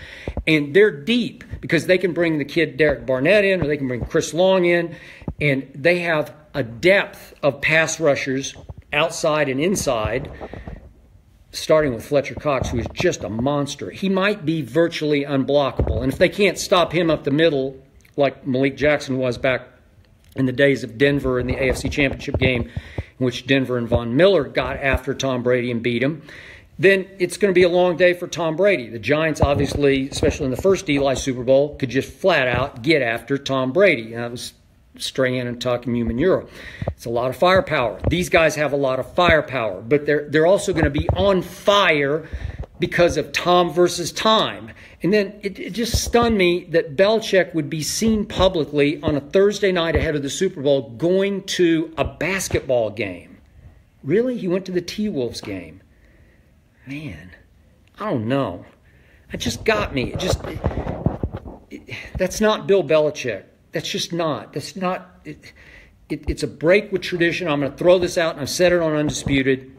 Speaker 1: And they're deep because they can bring the kid Derek Barnett in, or they can bring Chris Long in, and they have a depth of pass rushers outside and inside, starting with Fletcher Cox, who is just a monster. He might be virtually unblockable. And if they can't stop him up the middle, like Malik Jackson was back in the days of Denver in the AFC Championship game, in which Denver and Von Miller got after Tom Brady and beat him, then it's going to be a long day for Tom Brady. The Giants, obviously, especially in the first Eli Super Bowl, could just flat out get after Tom Brady. And that was Strahan and Tuck and Human Euro. It's a lot of firepower. These guys have a lot of firepower, but they're also going to be on fire because of Tom versus Time. And then it just stunned me that Belichick would be seen publicly on a Thursday night ahead of the Super Bowl going to a basketball game. Really? He went to the T-Wolves game. Man, I don't know. It just got me. That's not Bill Belichick. That's just not. That's not. It's a break with tradition. I'm going to throw this out, and I've said it on Undisputed.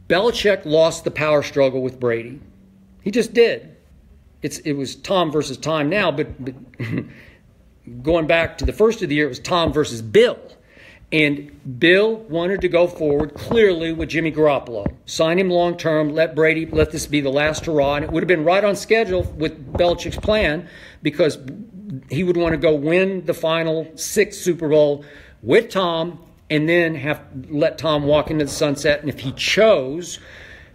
Speaker 1: Belichick lost the power struggle with Brady. He just did. It was Tom versus Time now, but going back to the first of the year, it was Tom versus Bill. And Bill wanted to go forward clearly with Jimmy Garoppolo. Sign him long-term, let this be the last hurrah. And it would have been right on schedule with Belichick's plan because he would want to go win the final sixth Super Bowl with Tom and then let Tom walk into the sunset. And if he chose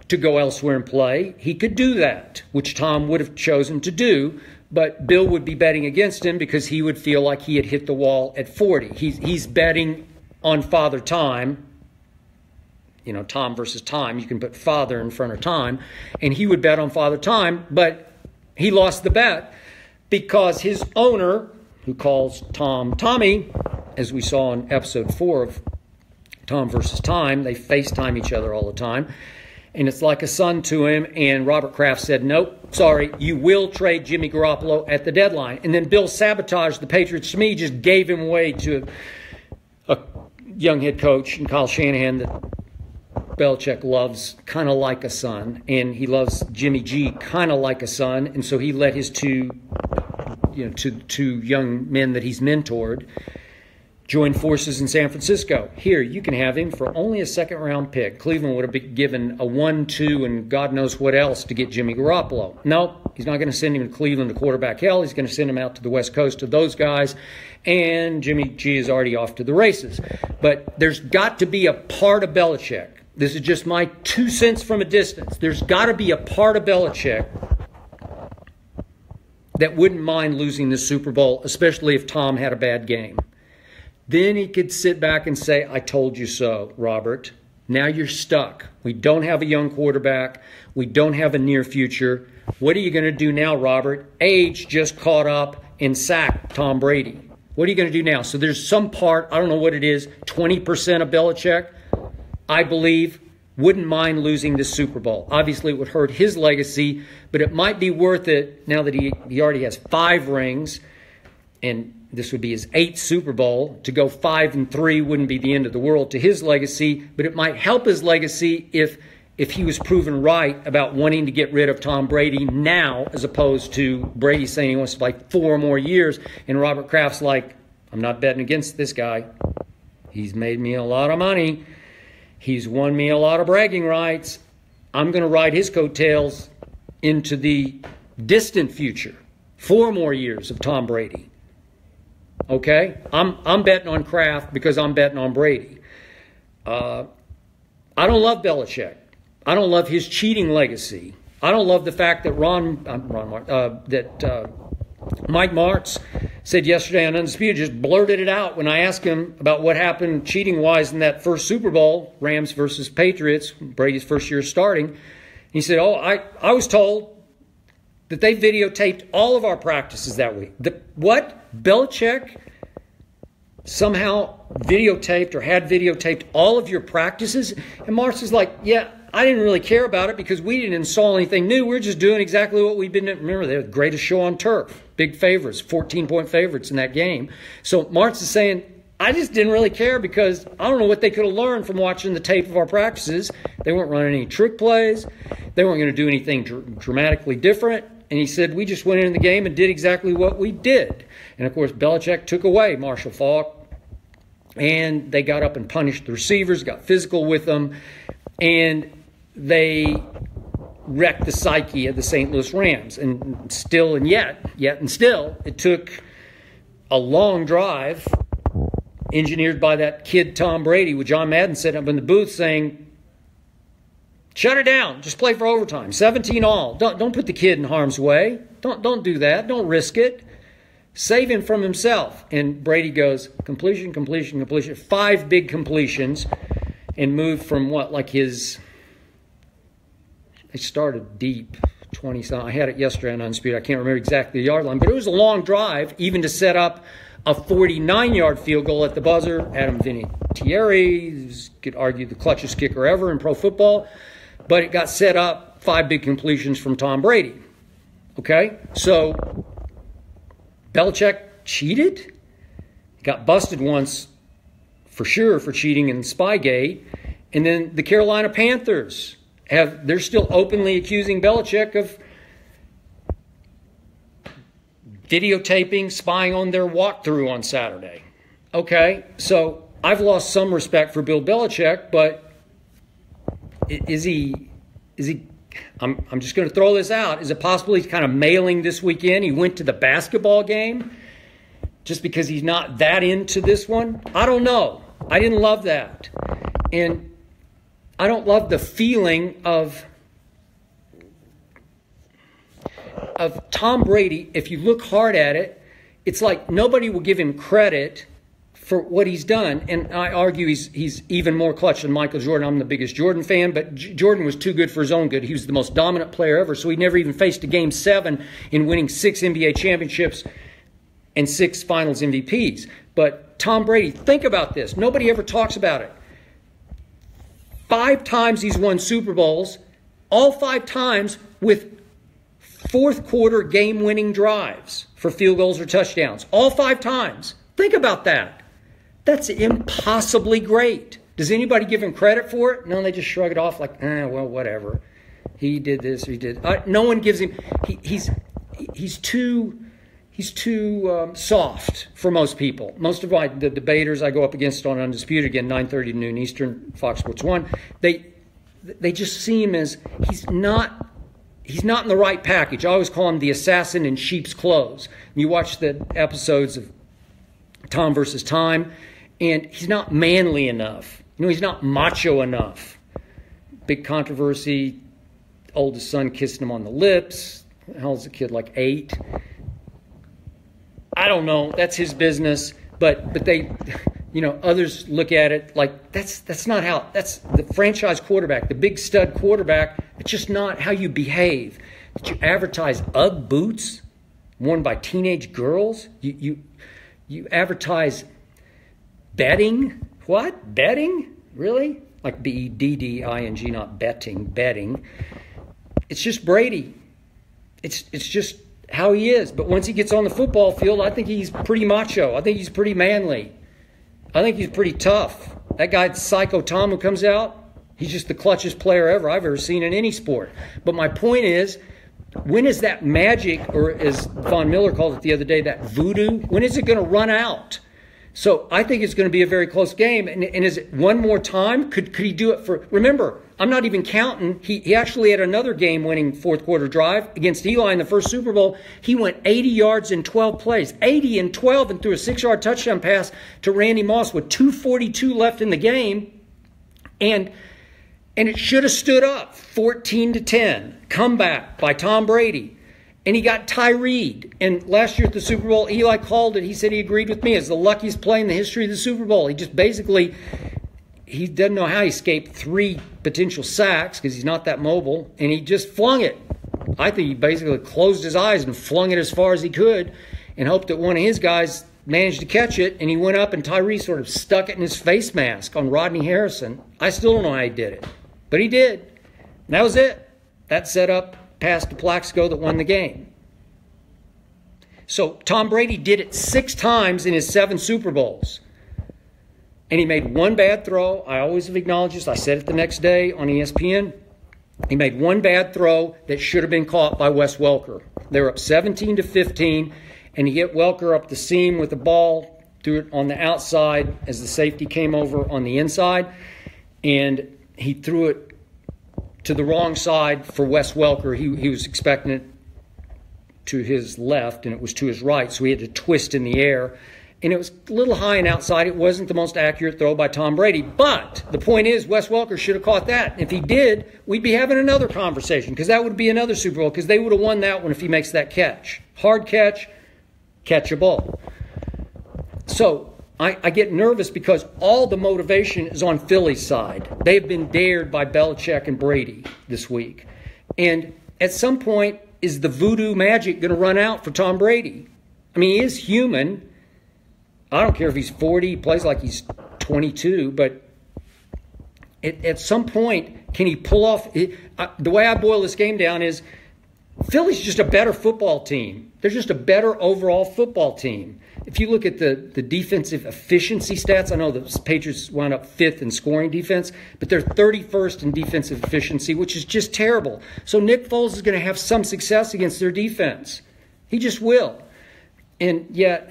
Speaker 1: to go elsewhere and play, he could do that, which Tom would have chosen to do. But Bill would be betting against him because he would feel like he had hit the wall at 40. He's betting on Father Time. You know, Tom versus Time. You can put Father in front of Time. And he would bet on Father Time, but he lost the bet because his owner, who calls Tom Tommy, as we saw in episode 4 of Tom versus Time, they FaceTime each other all the time. and it's like a son to him. And Robert Kraft said, nope, sorry, you will trade Jimmy Garoppolo at the deadline. And then Bill sabotaged the Patriots to me, just gave him away to a young head coach and Kyle Shanahan that Belichick loves kind of like a son, and he loves Jimmy G kind of like a son, and so he let his two young men that he's mentored join forces in San Francisco. Here, you can have him for only a second-round pick. Cleveland would have been given a 1, 2, and God knows what else to get Jimmy Garoppolo. No, he's not going to send him to Cleveland to quarterback hell. He's going to send him out to the West Coast to those guys, and Jimmy G is already off to the races. But there's got to be a part of Belichick. This is just my 2 cents from a distance. There's got to be a part of Belichick that wouldn't mind losing the Super Bowl, especially if Tom had a bad game. Then he could sit back and say, I told you so, Robert. Now you're stuck. We don't have a young quarterback. We don't have a near future. What are you going to do now, Robert? Age just caught up and sacked Tom Brady. What are you going to do now? So there's some part, I don't know what it is, 20% of Belichick, I believe, wouldn't mind losing the Super Bowl. Obviously, it would hurt his legacy, but it might be worth it now that he already has 5 rings, and this would be his 8th Super Bowl. To go 5-3 wouldn't be the end of the world to his legacy, but it might help his legacy if he was proven right about wanting to get rid of Tom Brady now, as opposed to Brady saying he wants to play 4 more years, and Robert Kraft's like, I'm not betting against this guy. He's made me a lot of money. He's won me a lot of bragging rights. I'm going to ride his coattails into the distant future. 4 more years of Tom Brady. Okay? I'm betting on Kraft because I'm betting on Brady. I don't love Belichick. I don't love his cheating legacy. I don't love the fact that Mike Martz said yesterday on Undisputed, just blurted it out when I asked him about what happened cheating-wise in that first Super Bowl, Rams versus Patriots, Brady's first year starting. He said, I was told that they videotaped all of our practices that week. What? Belichick somehow videotaped or had videotaped all of your practices? And Martz is like, yeah, I didn't really care about it because we didn't install anything new. We're just doing exactly what we've been doing. Remember, they're the greatest show on turf. Big favorites, 14-point favorites in that game. So Martz is saying, I just didn't really care because I don't know what they could have learned from watching the tape of our practices. They weren't running any trick plays. They weren't going to do anything dramatically different. And he said, we just went into the game and did exactly what we did. And, of course, Belichick took away Marshall Faulk. And they got up and punished the receivers, got physical with them. And they wrecked the psyche of the St. Louis Rams. And still and yet, it took a long drive engineered by that kid Tom Brady with John Madden sitting up in the booth saying, shut it down. Just play for overtime. 17 all. Don't put the kid in harm's way. Don't do that. Don't risk it. Save him from himself. And Brady goes, completion. 5 big completions. And moved from what, like his... They started deep, 20-something. I had it yesterday on Undisputed. I can't remember exactly the yard line. But it was a long drive, even to set up a 49-yard field goal at the buzzer. Adam Vinatieri could argue the clutchest kicker ever in pro football. But it got set up, 5 big completions from Tom Brady. Okay? So, Belichick cheated. Got busted once, for sure, for cheating in Spygate. And then the Carolina Panthers, they're still openly accusing Belichick of videotaping, spying on their walkthrough on Saturday. Okay, so I've lost some respect for Bill Belichick, but is he? I'm just going to throw this out. Is it possible he's kind of mailing this weekend? He went to the basketball game just because he's not that into this one? I don't know. I didn't love that. And I don't love the feeling of Tom Brady. If you look hard at it, it's like nobody will give him credit for what he's done. And I argue he's even more clutch than Michael Jordan. I'm the biggest Jordan fan, but Jordan was too good for his own good. He was the most dominant player ever, so he never even faced a Game 7 in winning 6 NBA championships and 6 Finals MVPs. But Tom Brady, think about this. Nobody ever talks about it. 5 times he's won Super Bowls, all 5 times with fourth quarter game-winning drives for field goals or touchdowns. All 5 times. Think about that. That's impossibly great. Does anybody give him credit for it? No, they just shrug it off like, well, whatever. He did this, he did. No one gives him. He's too soft for most people. Most of the debaters I go up against on Undisputed, again, 9:30 to noon Eastern, Fox Sports 1, they just see him as he's not in the right package. I always call him the assassin in sheep's clothes. You watch the episodes of Tom versus Time, and he's not manly enough. He's not macho enough. Big controversy. Oldest son kissing him on the lips. How old's the kid? Like 8. I don't know. That's his business. But they, others look at it like that's not how. That's the franchise quarterback, the big stud quarterback. It's just not how you behave. Did you advertise UGG boots worn by teenage girls? You advertise betting. What? Betting? Really? Like B-E-D-D-I-N-G, not betting. Betting. It's just Brady. It's just how he is. But once he gets on the football field, I think he's pretty macho. I think he's pretty manly. I think he's pretty tough. That guy, Psycho Tom, who comes out, he's just the clutchest player I've ever seen in any sport. But my point is, when is that magic, or as Von Miller called it the other day, that voodoo, when is it going to run out? So I think it's going to be a very close game. And is it one more time? Could he do it for... Remember, I'm not even counting. He actually had another game-winning fourth quarter drive against Eli in the first Super Bowl. He went 80 yards in 12 plays. 80 in 12 and threw a 6-yard touchdown pass to Randy Moss with 2:42 left in the game. And it should have stood up 14-10. Comeback by Tom Brady. And he got Tyree. And last year at the Super Bowl, Eli called it. He said he agreed with me. It's the luckiest play in the history of the Super Bowl. He just basically, he doesn't know how he escaped 3 potential sacks because he's not that mobile. And he just flung it. I think he basically closed his eyes and flung it as far as he could and hoped that one of his guys managed to catch it. And he went up and Tyree sort of stuck it in his face mask on Rodney Harrison. I still don't know how he did it. But he did. And that was it. That set up pass to Plaxico that won the game. So Tom Brady did it 6 times in his 7 Super Bowls. And he made one bad throw. I always have acknowledged this. I said it the next day on ESPN. He made one bad throw that should have been caught by Wes Welker. They were up 17-15, and he hit Welker up the seam with the ball, threw it on the outside as the safety came over on the inside, and he threw it to the wrong side for Wes Welker. He was expecting it to his left, and it was to his right, so he had to twist in the air. And it was a little high and outside. It wasn't the most accurate throw by Tom Brady. But the point is, Wes Welker should have caught that. If he did, we'd be having another conversation, because that would be another Super Bowl, because they would have won that one if he makes that catch. Hard catch, catchable. So I get nervous because all the motivation is on Philly's side. They've been dared by Belichick and Brady this week. And at some point, is the voodoo magic going to run out for Tom Brady? I mean, he is human. I don't care if he's 40, he plays like he's 22, but at some point, can he pull off... The way I boil this game down is Philly's just a better football team. They're just a better overall football team. If you look at the defensive efficiency stats, I know the Patriots wound up 5th in scoring defense, but they're 31st in defensive efficiency, which is just terrible. So Nick Foles is going to have some success against their defense. He just will. And yet,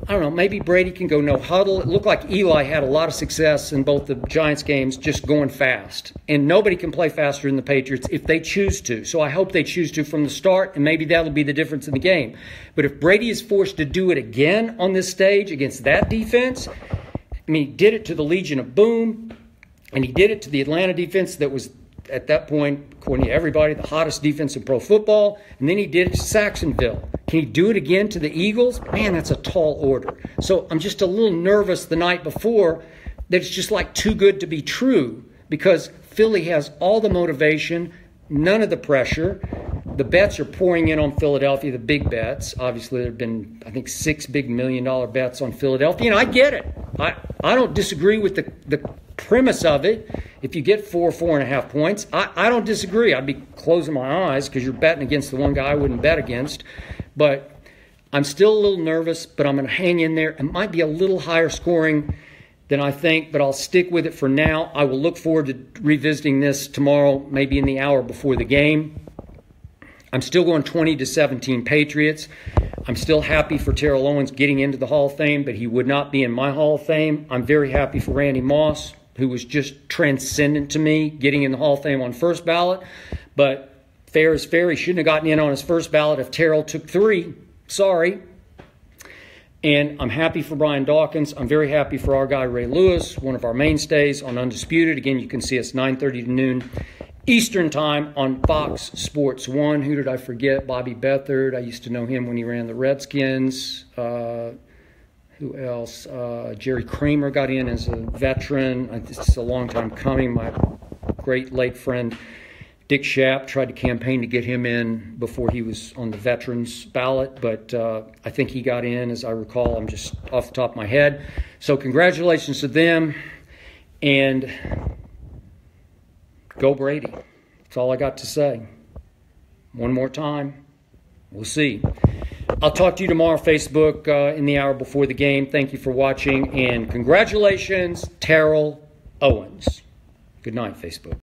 Speaker 1: I don't know, maybe Brady can go no huddle. It looked like Eli had a lot of success in both the Giants games just going fast. And nobody can play faster than the Patriots if they choose to. So I hope they choose to from the start, and maybe that'll be the difference in the game. But if Brady is forced to do it again on this stage against that defense, I mean, he did it to the Legion of Boom, and he did it to the Atlanta defense that was, at that point, according to everybody, the hottest defense in pro football. And then he did it to Saxonville. Can he do it again to the Eagles? Man, that's a tall order. So I'm just a little nervous the night before that it's just like too good to be true, because Philly has all the motivation, none of the pressure. The bets are pouring in on Philadelphia, the big bets. Obviously, there have been, I think, 6 big $1 million bets on Philadelphia. And I get it. I don't disagree with the premise of it. if you get 4.5 points, I don't disagree. I'd be closing my eyes because you're betting against the one guy I wouldn't bet against. But I'm still a little nervous, but I'm going to hang in there. It might be a little higher scoring than I think, but I'll stick with it for now. I will look forward to revisiting this tomorrow, maybe in the hour before the game. I'm still going 20-17 Patriots. I'm still happy for Terrell Owens getting into the Hall of Fame, but he would not be in my Hall of Fame. I'm very happy for Randy Moss, who was just transcendent to me, getting in the Hall of Fame on first ballot. But fair is fair. He shouldn't have gotten in on his first ballot if Terrell took 3. Sorry. And I'm happy for Brian Dawkins. I'm very happy for our guy Ray Lewis, one of our mainstays on Undisputed. Again, you can see us 9:30 to noon Eastern Time on Fox Sports 1. Who did I forget? Bobby Beathard. I used to know him when he ran the Redskins. Who else? Jerry Kramer got in as a veteran. It's a long time coming. My great late friend Dick Schaap tried to campaign to get him in before he was on the veterans ballot, but I think he got in, as I recall. I'm just off the top of my head. So congratulations to them, and go Brady. That's all I got to say. One more time. We'll see. I'll talk to you tomorrow, Facebook, in the hour before the game. Thank you for watching, and congratulations, Terrell Owens. Good night, Facebook.